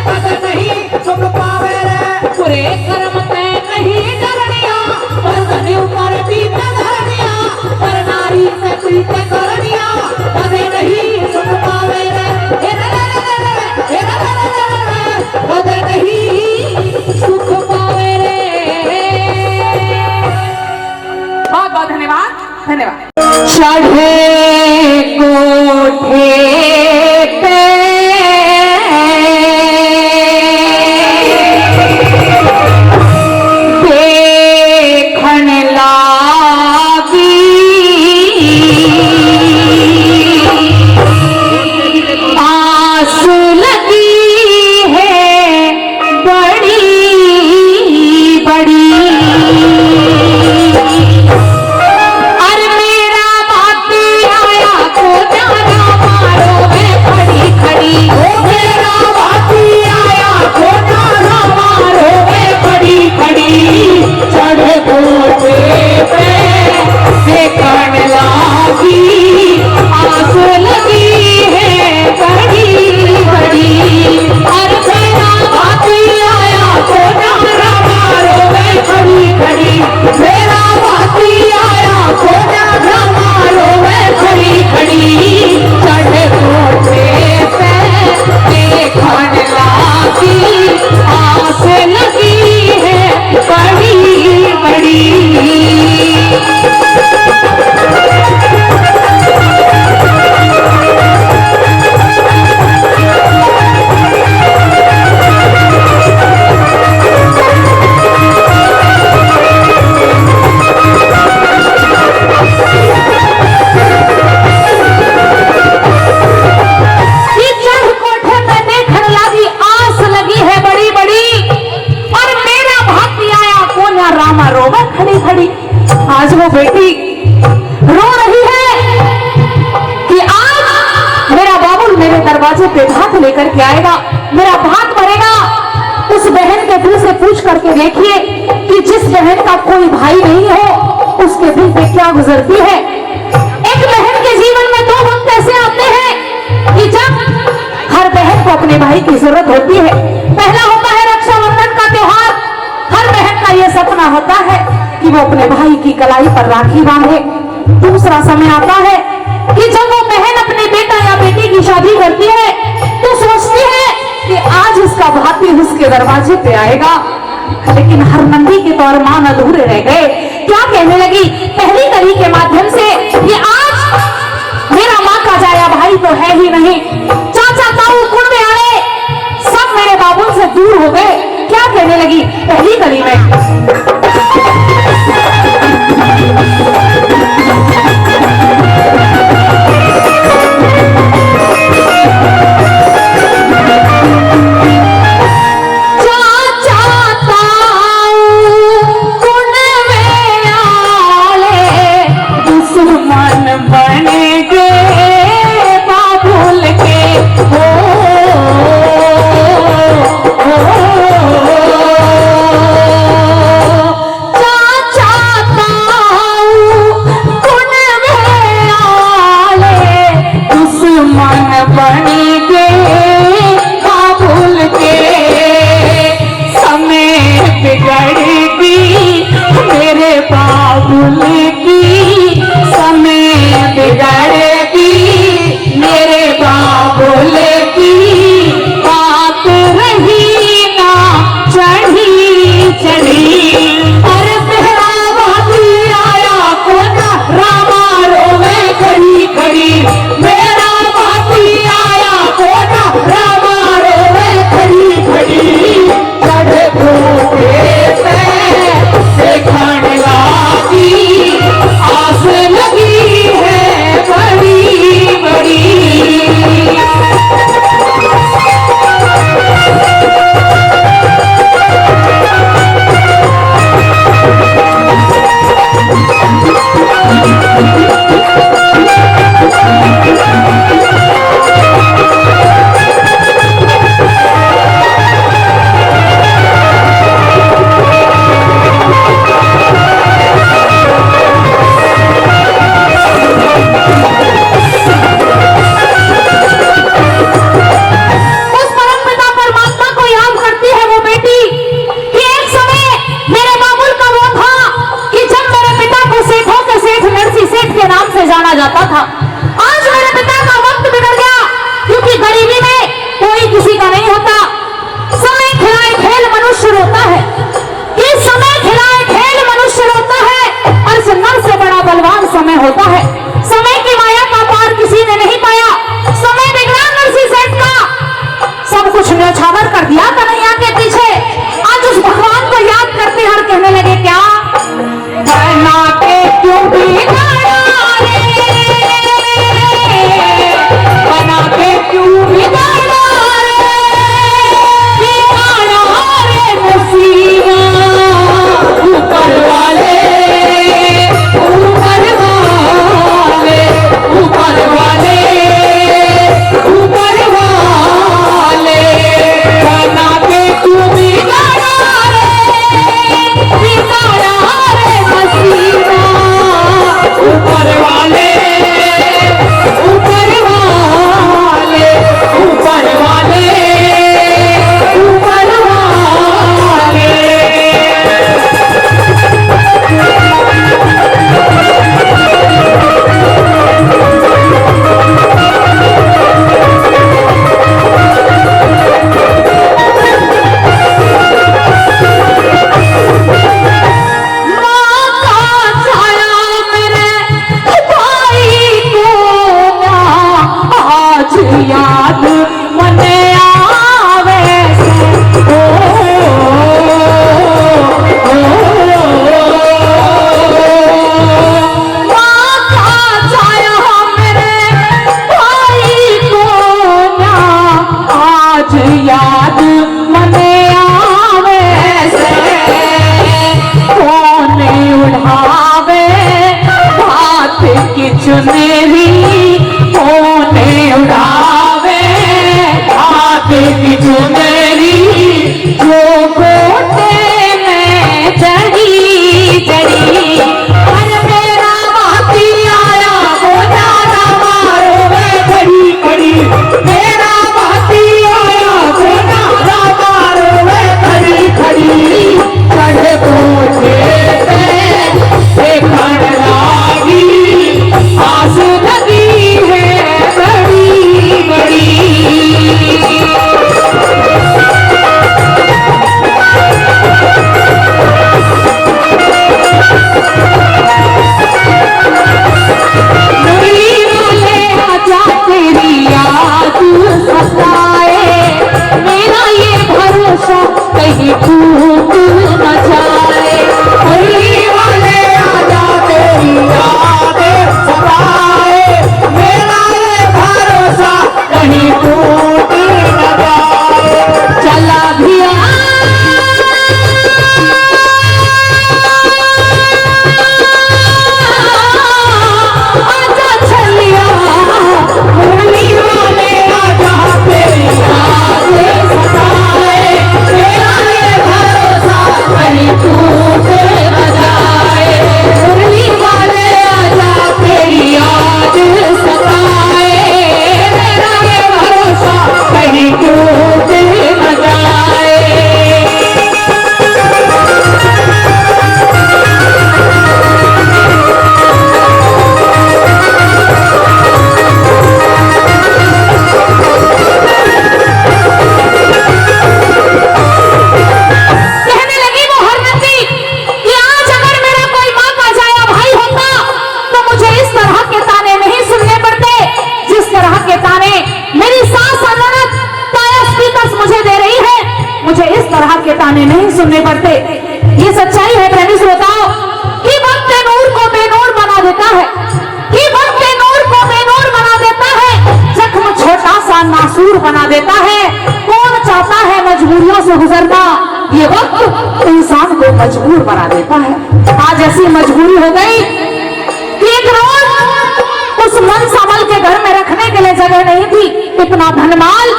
कदे नहीं सुख पावे रे। पूरे कर्म ते नहीं करनिया पर धनी ऊपर बीत धरनिया। पर नारी से प्रीत करनिया बहुत धन्यवाद, धन्यवाद। चढ़े कोठे पे देखन लागी आस लगी है बड़ी बड़ी आज वो बेटी रो रही है कि आज मेरा बाबुल मेरे दरवाजे पे भात लेकर के आएगा, मेरा भात भरेगा। उस बहन के दिल से पूछ करके देखिए कि जिस बहन का कोई भाई नहीं हो उसके दिल पे क्या गुजरती है। एक बहन के जीवन में दो वक्त ऐसे आते हैं कि जब हर बहन को अपने भाई की जरूरत होती है। पहला होता है रक्षाबंधन का त्योहार, हर बहन का यह सपना होता है कि वो अपने भाई की कलाई पर राखी बांधे। दूसरा समय आता है कि जब वो बहन अपने बेटा या बेटी की शादी करती है तो सोचती है कि आज इसका भाती उसके दरवाजे पे आएगा, लेकिन हर नंदी के तौर मान अधूरे रह गए। क्या कहने लगी पहली कड़ी के माध्यम से कि आज मेरा माँ का जाया भाई तो है ही नहीं, चाचा ताऊ कुंडे आए सब मेरे बाबू से दूर हो गए। क्या कहने लगी पहली कड़ी में जाता था। आज मेरे पिता का वक्त बिगड़ गया क्योंकि गरीबी में कोई किसी का नहीं होता। समय खिलाए खेल मनुष्य रोता है, इस समय खिलाए खेल मनुष्य रोता है और इस नर से बड़ा है कि मन के नूर को बेनूर बना देता है, जख्म छोटा सा नासूर बना देता है। कौन चाहता है मजबूरियों से गुजरना, ये वक्त इंसान को मजबूर बना देता है। आज ऐसी मजबूरी हो गई कि एक रोज उस मन समल के घर में रखने के लिए जगह नहीं थी, इतना धनमाल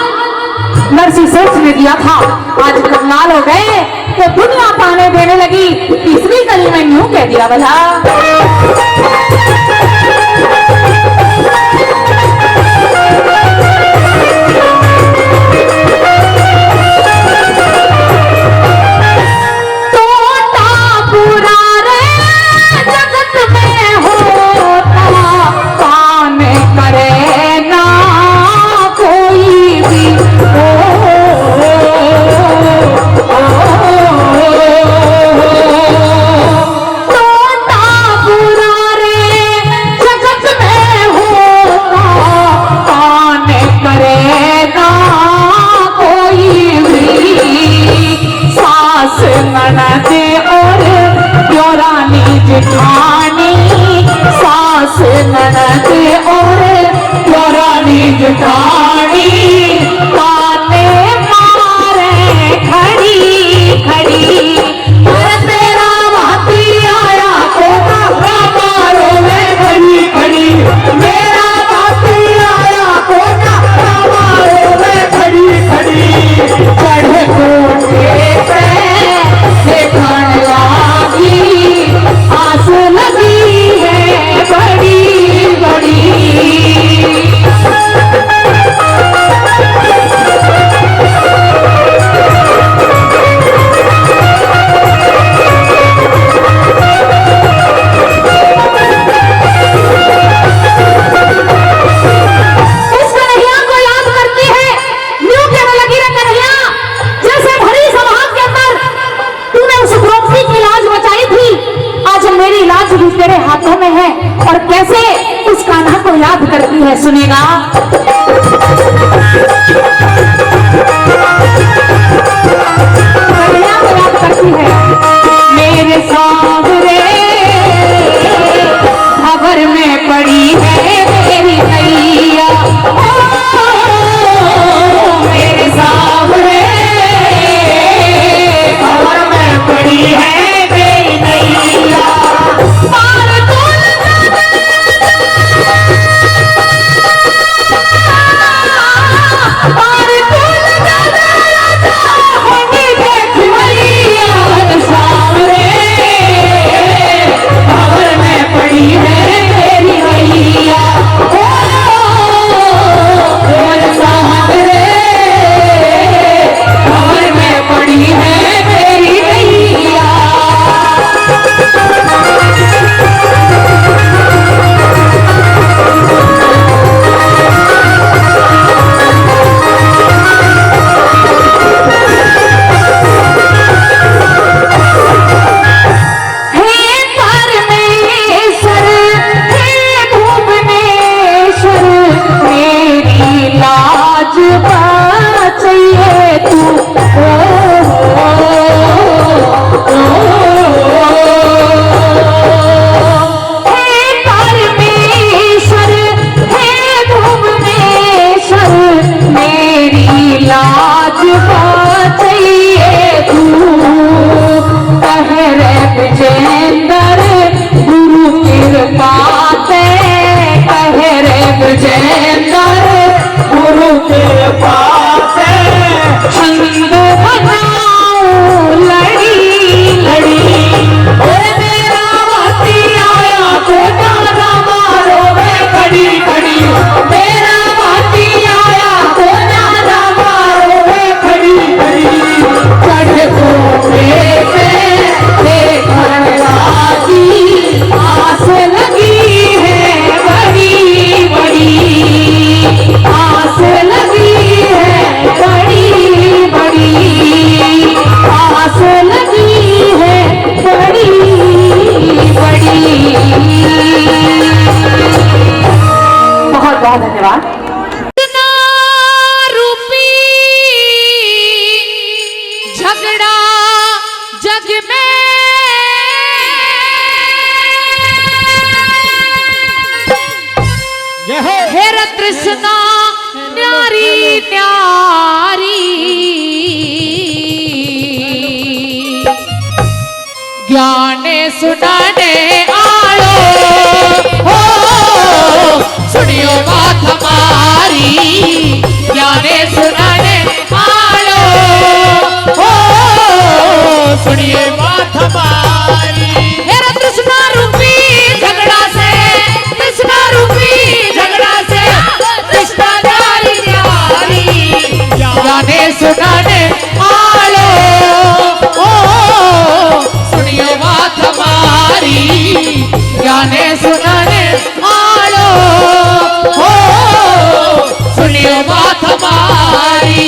नरसी सेठ ने दिया था, आज कंगाल हो गए तो दुनिया पाने देने लगी। तीसरी गली में यूं कह दिया भला, जेठानी सास ननद और पुरानी जेठानी ताने मारे खड़ी खड़ी। तेरा भाती आया तो मारो में खड़ी खड़ी, मेरा भाती आया तो मारो में खड़ी खड़ी। चढ़े कोठे पे देखण लागी, आस लगी है बड़ी बड़ी। तेरे हाथों में है और कैसे उस कान्हा को याद करती है, सुनेगा। कन्हैया को याद करती है, मेरे सामने खबर में पड़ी है मेरी नैया, मेरे सामने खबर में पड़ी है मेरी नैया। तृष्णा न्यारी न्यारी ज्ञाने सुनाने आलो हो सुनियो बात हमारी ज्ञाने सुनाने आलो हो सुनिए बात हमारी मेरा तृष्णा रूपी झगड़ा से तृष्णा रूपी झगड़ा से तृष्णा न्यारी न्यारी ज्ञाने सुनाने आलो ओ सुनियो बात हमारी ज्ञाने सुनाने आलो हो सुनियो बात हमारी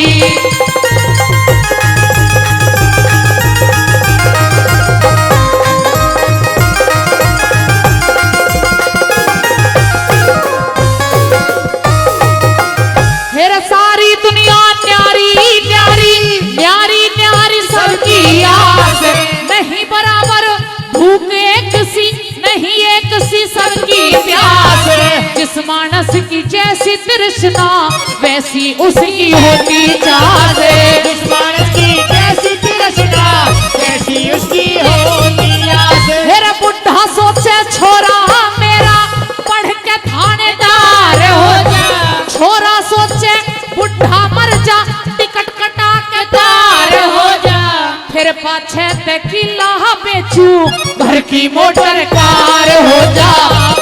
मेरा सारी दुनिया न्यारी न्यारी न्यारी न्यारी सबकी आस नहीं बराबर भूखे किसी नहीं एक सी सबकी प्यास जिस मानस की जैसी तृष्णा वैसी उसकी होती चाहत जिस मानस की जैसी तृष्णा वैसी उसकी होती आस मेरा बुढ़ा सोचे छोरा मेरा पढ़ के थानेदार हो जा छोरा सोचे बुढ़ा मर जा टिकट कटा के तार हो जा फिर पाछे ते किला बेचू घर की मोटर कार हो जा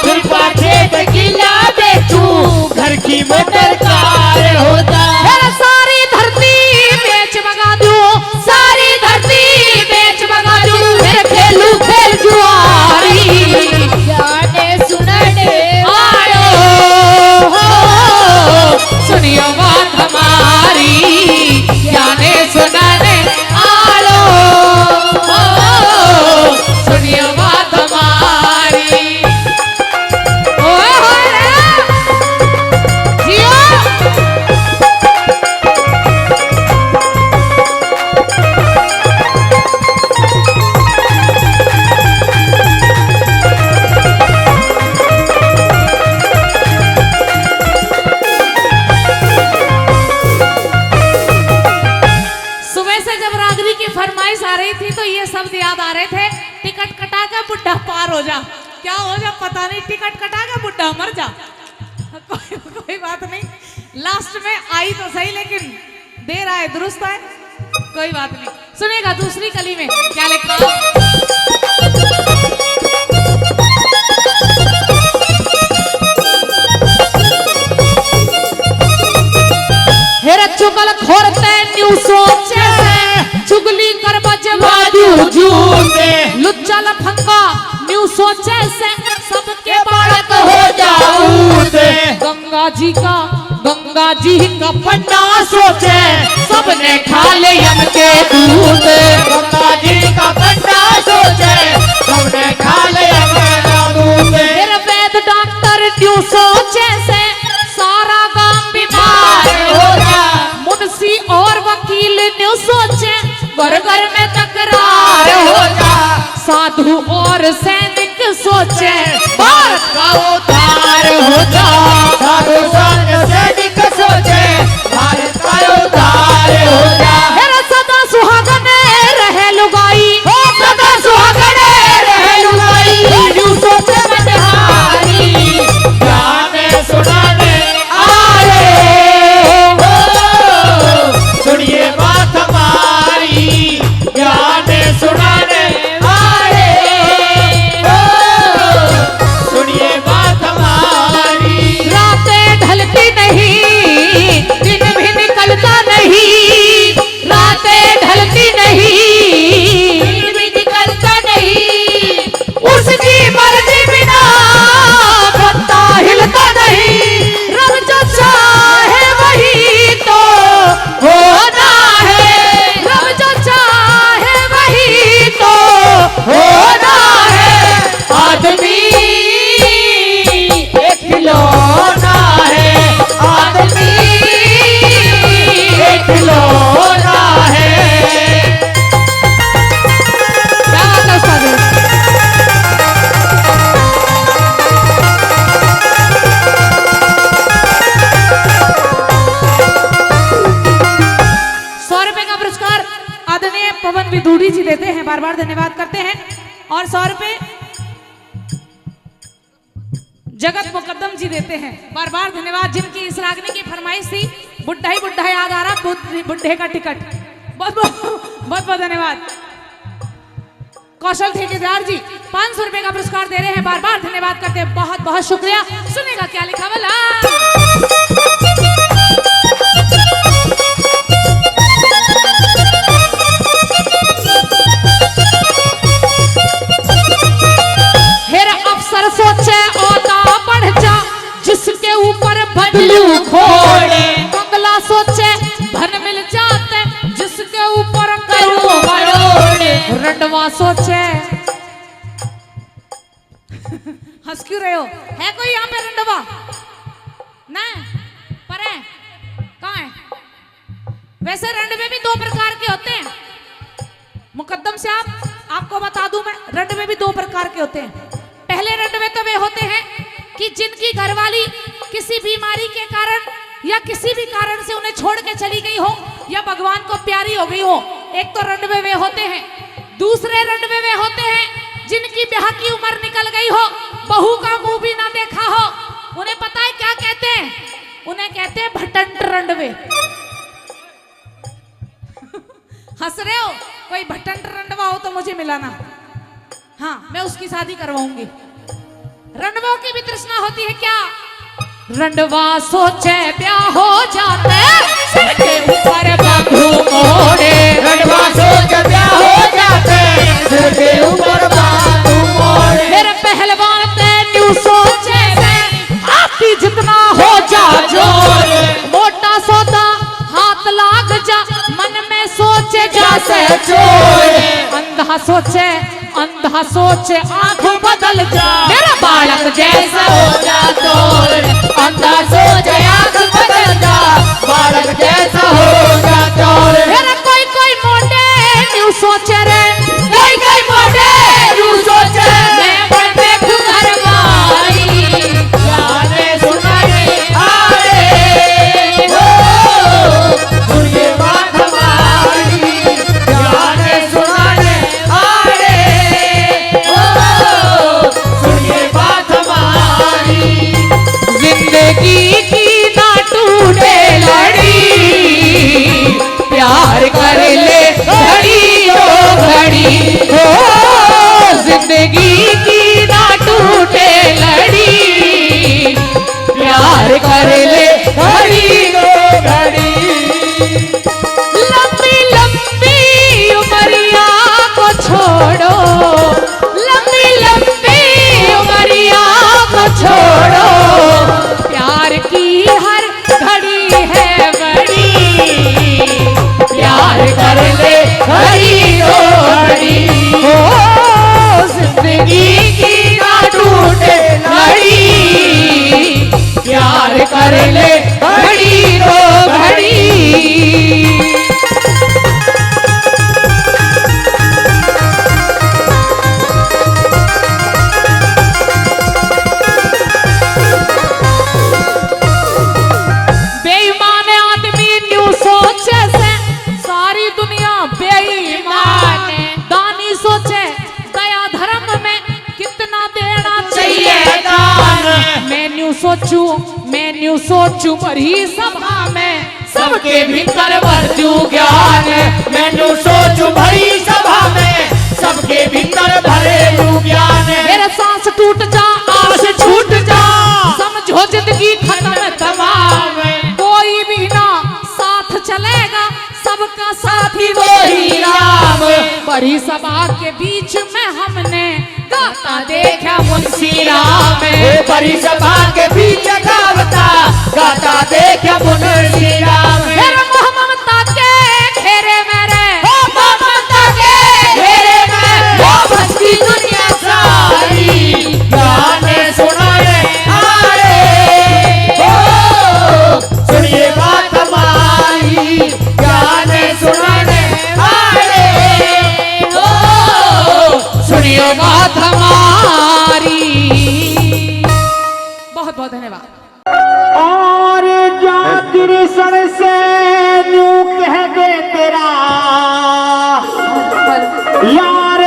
फिर पाछे ते किला बेचू घर की मोटर कार हो जा मेरा सारी धरती बेच भगा दूं सारी धरती बेच भगा दूं फिर खेलू खेल जुआरी ज्ञाने सुनाने आलो हो सुनियो बात हमारी ज्ञाने सुनाने आलो हो सुनियो बात हमारी ओए होए रे जियो सुबह से जब रागरी की फरमाइश आ रही थी तो ये शब्द याद आ रहे थे टिकट कटा के बुढ़ा पार हो जा क्या हो जा पता नहीं टिकट कटा के बुढ़ा मर जा कोई बात नहीं लास्ट में आई तो सही लेकिन देर आए दुरुस्त है कोई बात नहीं सुनेगा दूसरी कली में क्या लिखा हेरा चुगल खोरते न्यू सोचे चुगली कर बजवाजू झूठे लुच्चा लफंगा न्यू सोचे से सबके बालक हो जाऊं से गंगा जी का पन्ना सोचे सबने खा ले यम के दूध गंगा जी का पन्ना सोचे सबने खा ले यम के दूध मेरा वैद डॉक्टर न्यू सोचे से सारा गांव बीमार हो जा मुंशी और वकील न्यू सोचे घर घर में तकरार हो जा साधु और सैनिक सोचे भारत का उद्धार हो जा साधु संत सैनिक सोचे भारत का उद्धार हो जा मेरा सदा सुहागन रहे लुगाई सदा सुहागन रहे लुगाई न्यू सोचे मनहारी गाने सुनाने आए हो सुनिए बात हमारी गाने सुनाने आए हो बार धन्यवाद करते हैं। और 100 रुपए जगत मुकद्दम जी देते हैं, बार बार धन्यवाद। जिनकी इस रागनी की फरमाइश थी, बुढ़ा ही याद आ रहा, बुढ़े का टिकट, बहुत बहुत धन्यवाद। कौशल ठेकेदार जी 500 रुपए का पुरस्कार दे रहे हैं, बार बार धन्यवाद करते हैं, बहुत बहुत शुक्रिया। सुनेगा क्या लिखा वाला। हेर अफसर सोचे ओदा बढ़ जा, जिसके ऊपर बदलू घोड़े। बंगला सोचे धन मिल जाते, जिसके ऊपर करूं बड़ोड़े। रंडवा सोचे हंस क्यों रहे हो, है कोई यहाँ पे रंडवा? नहीं पर है, कहाँ है? वैसे रंडवे भी 2 प्रकार के होते हैं। मुकद्दम से आपको बता दूं मैं, रंडवे भी 2 प्रकार के होते हैं। पहले रंडवे तो वे होते हैं कि जिनकी घरवाली किसी बीमारी के कारण या किसी भी कारण से उन्हें छोड़ के चली गई हो या भगवान को प्यारी हो गई हो, एक तो रंडवे वे होते हैं। दूसरे रंडवे वे होते हैं जिनकी ब्याह की उम्र निकल गई हो, बहू का मुंह भी ना देखा हो। उन्हें पता है क्या कहते हैं? उन्हें कहते हैं भटंट रंडवे। हंस रहे हो? कोई भटंट रंडवा हो तो मुझे मिलाना, हाँ मैं उसकी शादी करवाऊंगी। रंडवों की भी तृष्णा होती है क्या? रंडवा सोचे ब्याह हो जाते, सिर के ऊपर बांधू मोड़े। रंडवा सोचे ब्याह हो जाते, सिर के ऊपर बांधू मोड़े। मेरे पहलवान ते न्यू सोचे हाथी जितना हो जा जोड़े। मोटा सौदा हाथ लाग जा, मन में सोचे जा से जोड़े। अंधा सोचे आंख बदल जा, मेरा बालक जैसा हो जा तोड़। अंधा सोचे आंख बदल जा, बालक जैसा हो जा तोड़। मेरा कोई मोटे न्यू सोचे रे, कोई मोटे न्यू सोचे। मैं बड़ देखू घरवाली, गाने सुनाने आए हो, सुनिए बात हमारी। गाने सुनाने आए हो, सुनिए बात हमारी। जिंदगी की ना टूटे लड़ी, प्यार कर ले घड़ी ओ घड़ी हो जिंदगी की ना टूटे लड़ी। प्यार कर ले घड़ी ओ घड़ी। लंबी लंबी उमरिया को छोड़ो, लंबी लंबी उमरिया को छोड़ो। प्यार की हर घड़ी है बड़ी, प्यार कर ले घड़ी ओ घड़ी। हो जिंदगी की ना टूटे लड़ी। प्यार कर ले घड़ी ओ घड़ी। बेईमान आदमी न्यू सोचे से सारी दुनिया बेईमान है। दानी सोचे दया धर्म में कितना देना चाहिए दान। मैं न्यू सोचू बड़ी सभा में सबके भीतर भरजू ज्ञान। मैनू सोच भरी सभा में सबके भीतर भरे ज्ञान। मेरा सांस टूट जा, आस छूट जा, समझो जिंदगी खत्म तमाम। कोई भी ना साथ चलेगा, सबका साथी वही राम। बड़ी सभा के बीच में हमने गाता देखा मुंशी राम। बड़ी सभा के बीच गाता देखा मुंशी राम। मेरा मोह ममता के घेरे मेरे, ममता के घेरे में वो बसती दुनिया सारी। गाने सुनाने आए हो, सुनिए बात हमारी। गाने सुनाने आए हो, सुनिए बात हमारी। बहुत बहुत धन्यवाद। और जा कृष्ण से यूं कह दे तेरा यार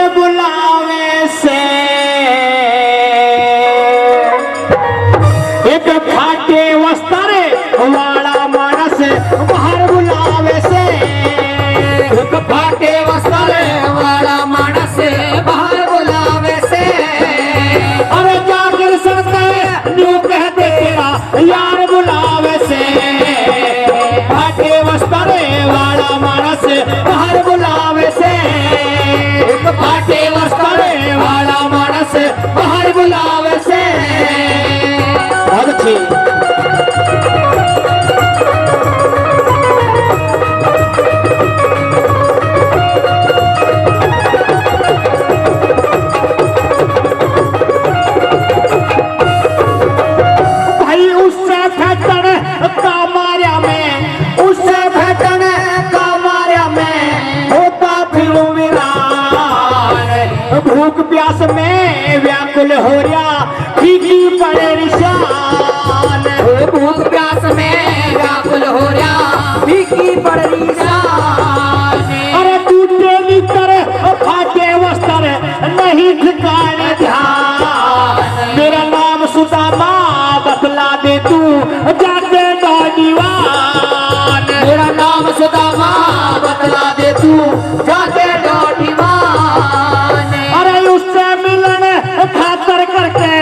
जी भाई उससे फैटन का मार्या में उससे फैटन का मार्या में होता फिरूं वीरान भूख प्यास में व्याकुल हो रहा फीकी पड़े निशान भूख प्यास में व्याकुल हो रहा फीकी पड़े निशान अरे टूटे नितर फाटे वस्त्र नहीं ठिकाने ध्यान मेरा नाम सुदामा बतला दे तू जाके नौजवान मेरा नाम सुदामा बतला दे तू जाके नौजवान अरे उससे मिलन खातर करके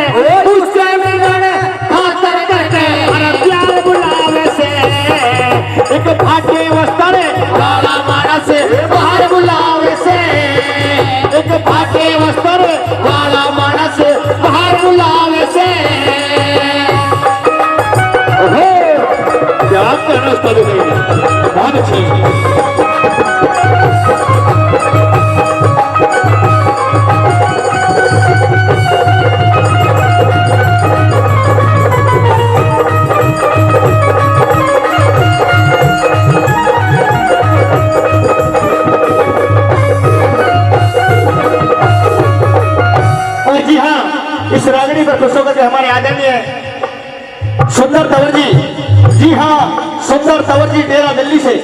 उससे मिलन खातर करके अरे प्यार बुलावे से एक फाटे वस्त्र वाला मानस बाहर बुलावे से एक फाटे वस्त्र वाला मानस बाहर बुलावे से क्या कहना उस्ताद बहुत अच्छी और जी हाँ इस रागनी पर खुश होकर के हमारे आदरणीय सुंदर तंवर जी हाँ सुंदर तंवर जी डेरा दिल्ली से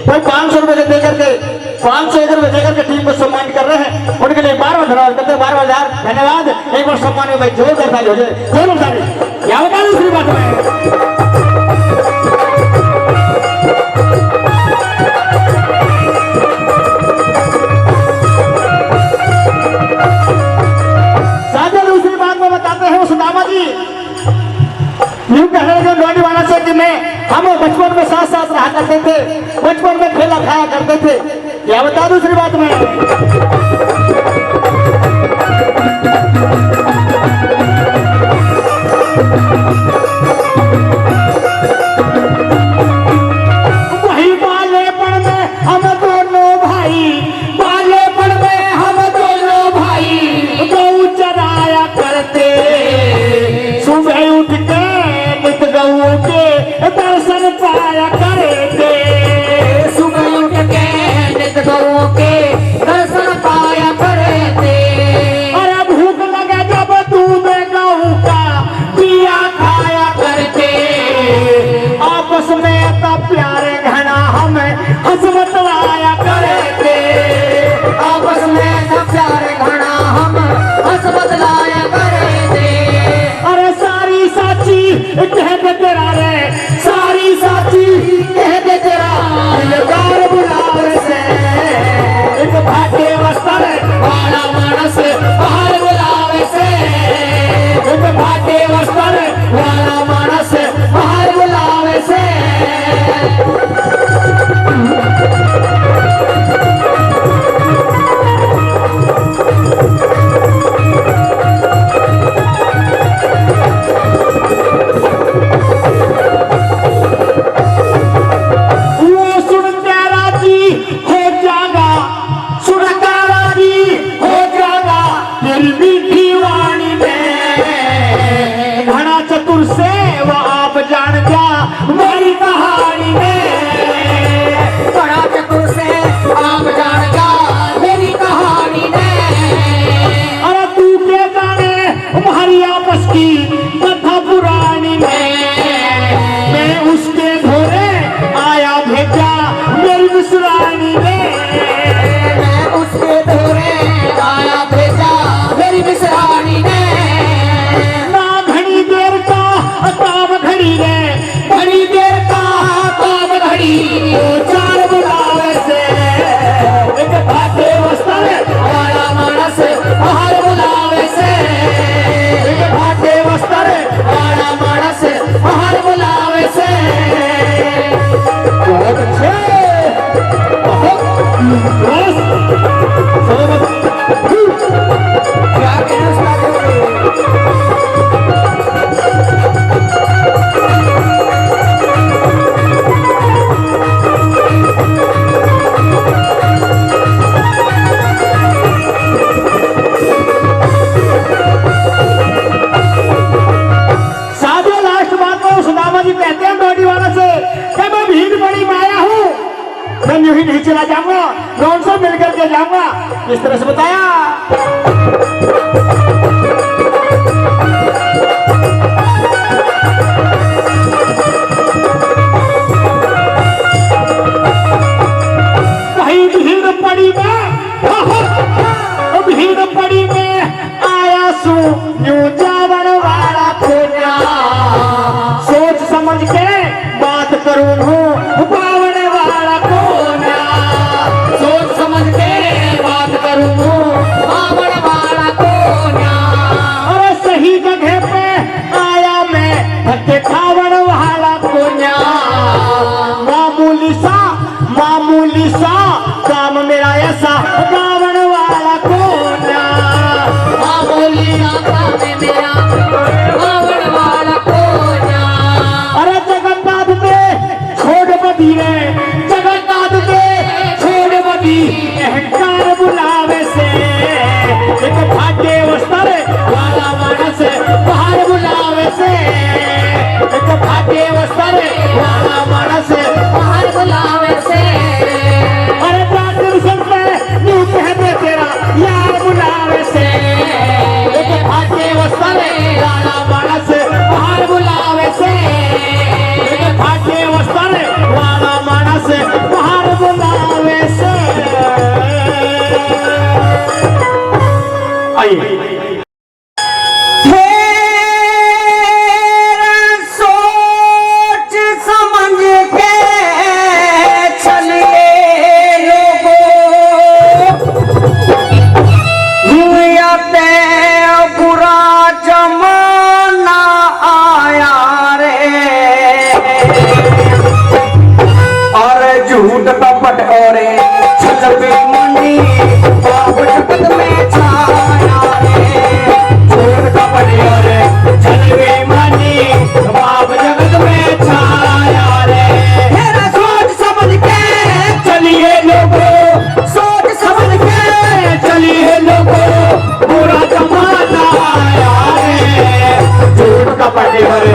भाई 500 रुपए देकर के 500 रुपए देकर के टीम को सम्मानित कर रहे हैं उनके लिए बार बार धन्यवाद करते हैं बार धन्यवाद एक बार सम्मान में भाई जोरदार ताली हो जाए जोरदार ताली क्या बता दूसरी बात में दूसरी बात में बताते हैं सुदामा जी यूं कहने लगे नौजवानों से कि मैं हम बचपन में साथ साथ रहा करते थे बचपन में खेला खाया करते थे क्या बता दूसरी बात में वही बालेपन में हम दोनों भाई बालेपन में हम दोनों भाई गौ चराया करते सुबह उठ के नित गऊ के दर्शन पाया करते सुबह उठ के नित गऊ के दर्शन पाया करते अरे भूख लगे जब दूध गऊ का पिया खाया करते आपस में तब प्यारे घना हमें हसमत लाया करते आपस में तब प्यारे घना हम हसमत लाया करते अरे सारी साची कह दे तेरा रे सारी साची कह दे तेरा दिलदार बुलावे से एक भाटे वस्त्र वाला मानस बाहर बुलावे से एक भाटे वस्त्र वाला मानस बाहर बुलावे से लाऊंगा। किस तरह से बताया? वही भीड़ पड़ी में, भीड़ पड़ी में आया सू न्यू जावन वाला पुण्या। सोच समझ के बात करूं हूँ बावन वाला पुण्या। सोच समझ के बात करूं बावन वाला पुण्या। अरे सही जगह पे आया मैं धक्के खावन वाला पुण्या। मामूली सा काम मेरा ऐसा बावन वाला पुण्या। मामूली आता में मेरा बावन वाला पुण्या। अरे जगन्नाथ दे छोड़ बदी रे, जगन्नाथ दे छोड़ बदी अहंकार बुलावे से। एक भाग्य वस्त्र वाला मानस बाहर बुलावे से। एक भाग्य वस्त्र वाला मानस बाहर बुलावे से। अरे जाकर संत न्यू कहते तेरा यार बुलावे से। एक भाग्य वस्त्र वाला मानस बाहर बुलावे से। एक भाग्य वस्त्र वाला मानस बाहर बुलावे से। आइए सोच समझ के चलिए लोगों। दुनियाते बुरा जमाना आया रे। और झूठ कपट और छल बेईमानी बाप जगत में छाया रे। झूठ कपट और छल बेईमानी बाप जगत में छाया रे। मेरा सोच समझ के चलिए लोगों। सोच समझ के चलिए लोगों। बुरा जमाना आया रे। झूठ कपट और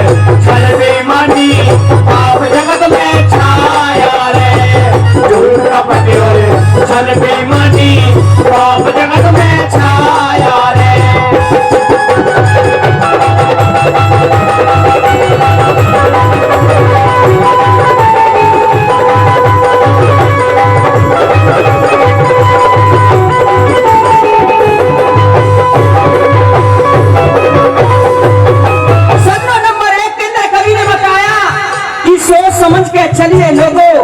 छल बेईमानी बाप जगत में छाया रे। झूठ कपट और छल बेईमानी बाप जगत में छाया रे। सन्नो नंबर 1 के अंदर कवि ने बताया कि सोच समझ के चलिए लोगों।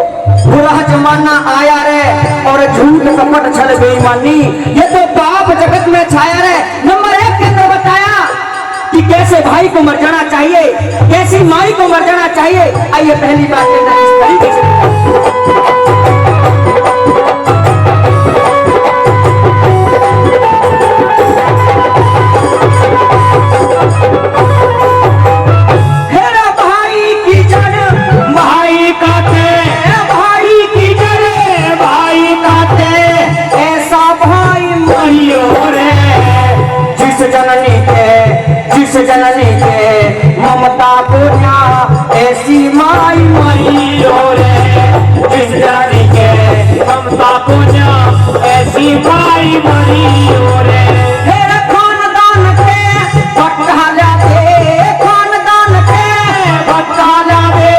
बुरा जमाना आया रे। और झूठ कपट छल बेईमानी ये तो पाप जगत में छाया रे। नंबर 1 के अंदर बताया कि कैसे भाई को मर जाना चाहिए, कैसी माई को मर जाना चाहिए। आइए पहली बात के अंदर इस तरीके से हेरा भाई की जड़ भाई काटे, भाई की जड़ भाई काटे। ऐसा भाई मरियो रे। जिस जननी के ममता को ना ऐसी माई मरियो रे। जिस जननी के ममता को ना ऐसी माई मरियो रे। हेरा खानदान के भट्टा जाते, खानदान के भट्टा जाते।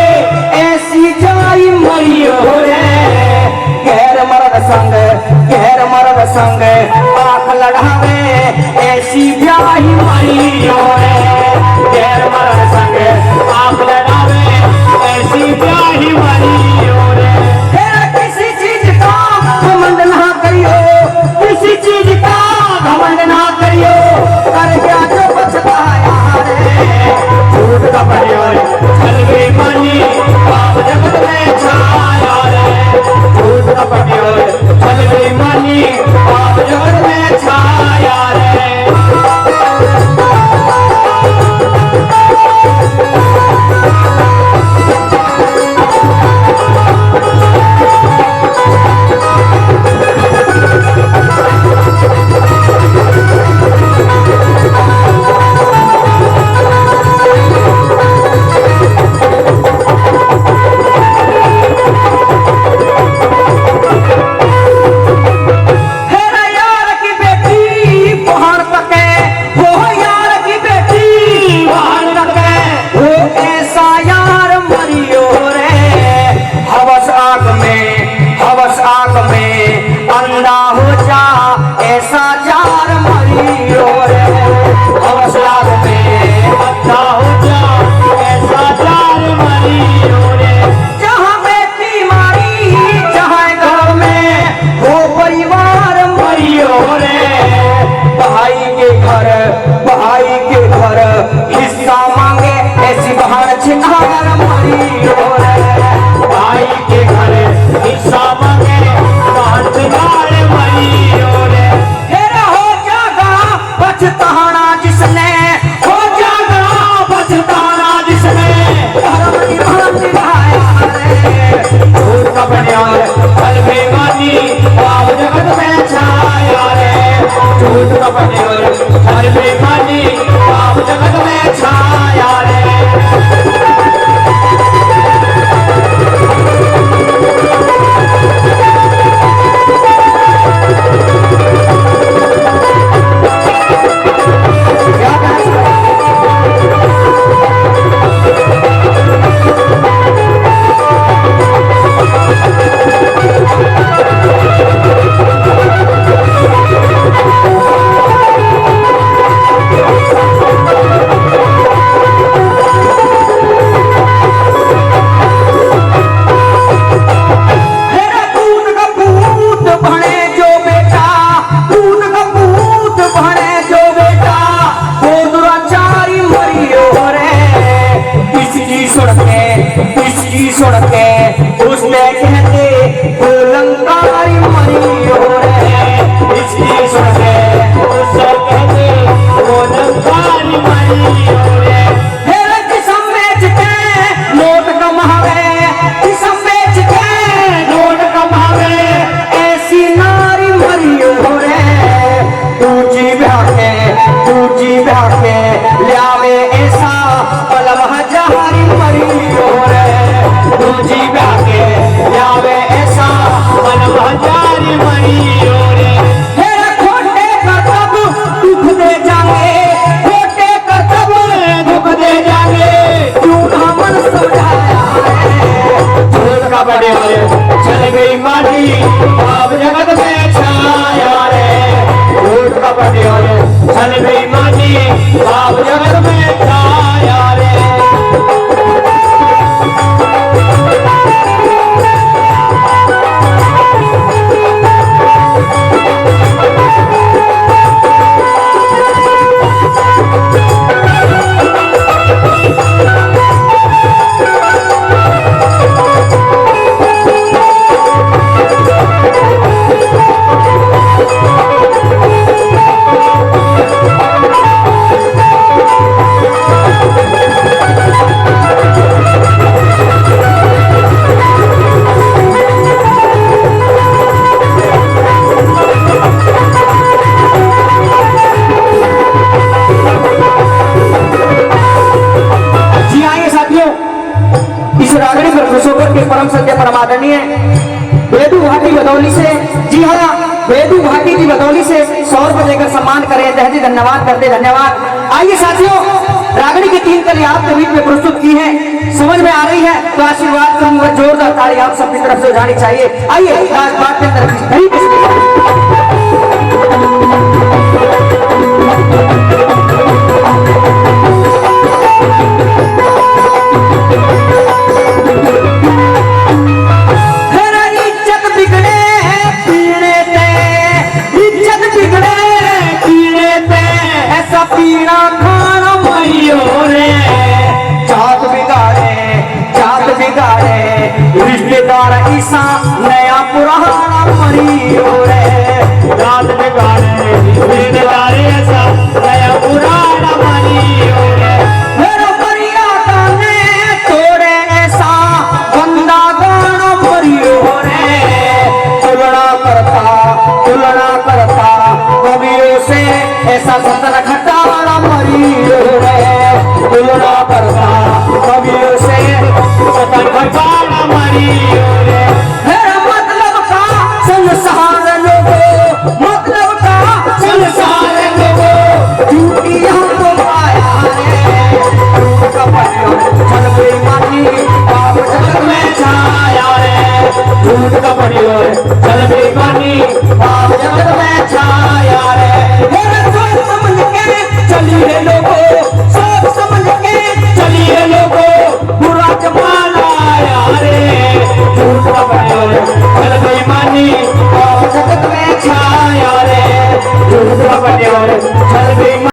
ऐसी जाई मरियो रे। गैर मर्द संग आंख लड़ावे। ऐसी ब्याही मरियो रे। गैर मर्द संग आंख लड़ावे। ऐसी ब्याही मरियो रे। किसी चीज का घमंड ना करियो, किसी चीज का सुड़के इसकी सुड़के उसने कहते गोलंकारी मरी हो रे इसकी सुड़के उससे कहते गोलंकारी मरी हो रे हेरे किसम बेच के नोट कमावे किसम बेच के नोट कमावे ऐसी नारी मरी हो रे ऊंची ब्याह के लियावे ऐसा पलव जहारी मरी हो रे ऊंची ब्याह के लियावे ऐसा पलव जहारी मरी हो रे हेरा खोटे करतब दुख दे जागे खोटे करतब दुख दे जागे क्यों ना मन समझाया झूठ का बड़े हो चल गई माटी अब जगत में छाया रे झूठ का बड़े हो चल गई माटी अब जगत में छाया रे परम सत्य परमादरणीय वेदू भाटी बदौली से जी हाँ वेदू भाटी की बदौली से 100 रुपए देकर सम्मान करें तहदी धन्यवाद करते धन्यवाद। आइए साथियों रागनी की 3 कली आपके बीच में प्रस्तुत की है समझ में आ रही है तो आशीर्वाद करूंगा जोरदार ताली आप सबकी तरफ से जानी चाहिए। आइए राजपाट के अंदर पीड़ा खाना मरियो रे जात बिगाड़े रिश्तेदार ईसा नया पुराना मरियो रे जात बिगाड़े रिश्तेदार ईसा नया पुराना मरियो रे मेरा मर्यादा ने तोड़े ऐसा बंदा गाना मरियो रे तुलना करता कवियों से ऐसा सतन खटाना मरियो रे तुलना करता कवियों से सतन खटाना मरियो रे मेरा मतलब का संसार लोगो मतलब का संसार लोगो झूठी हमको पाया रे झूठ का परियो चल बेईमानी पाप जगत में छाया रे झूठ का परियो चल बेईमानी पाप जगत में छाया रे सोच समझ के चलिए लोगो सोच समझ के चलिए लोगो बुरा जमाना आया रे झूठ का परियो चल बेईमानी पाप जगत में छाया रे झूठ का परियो चल बेईमानी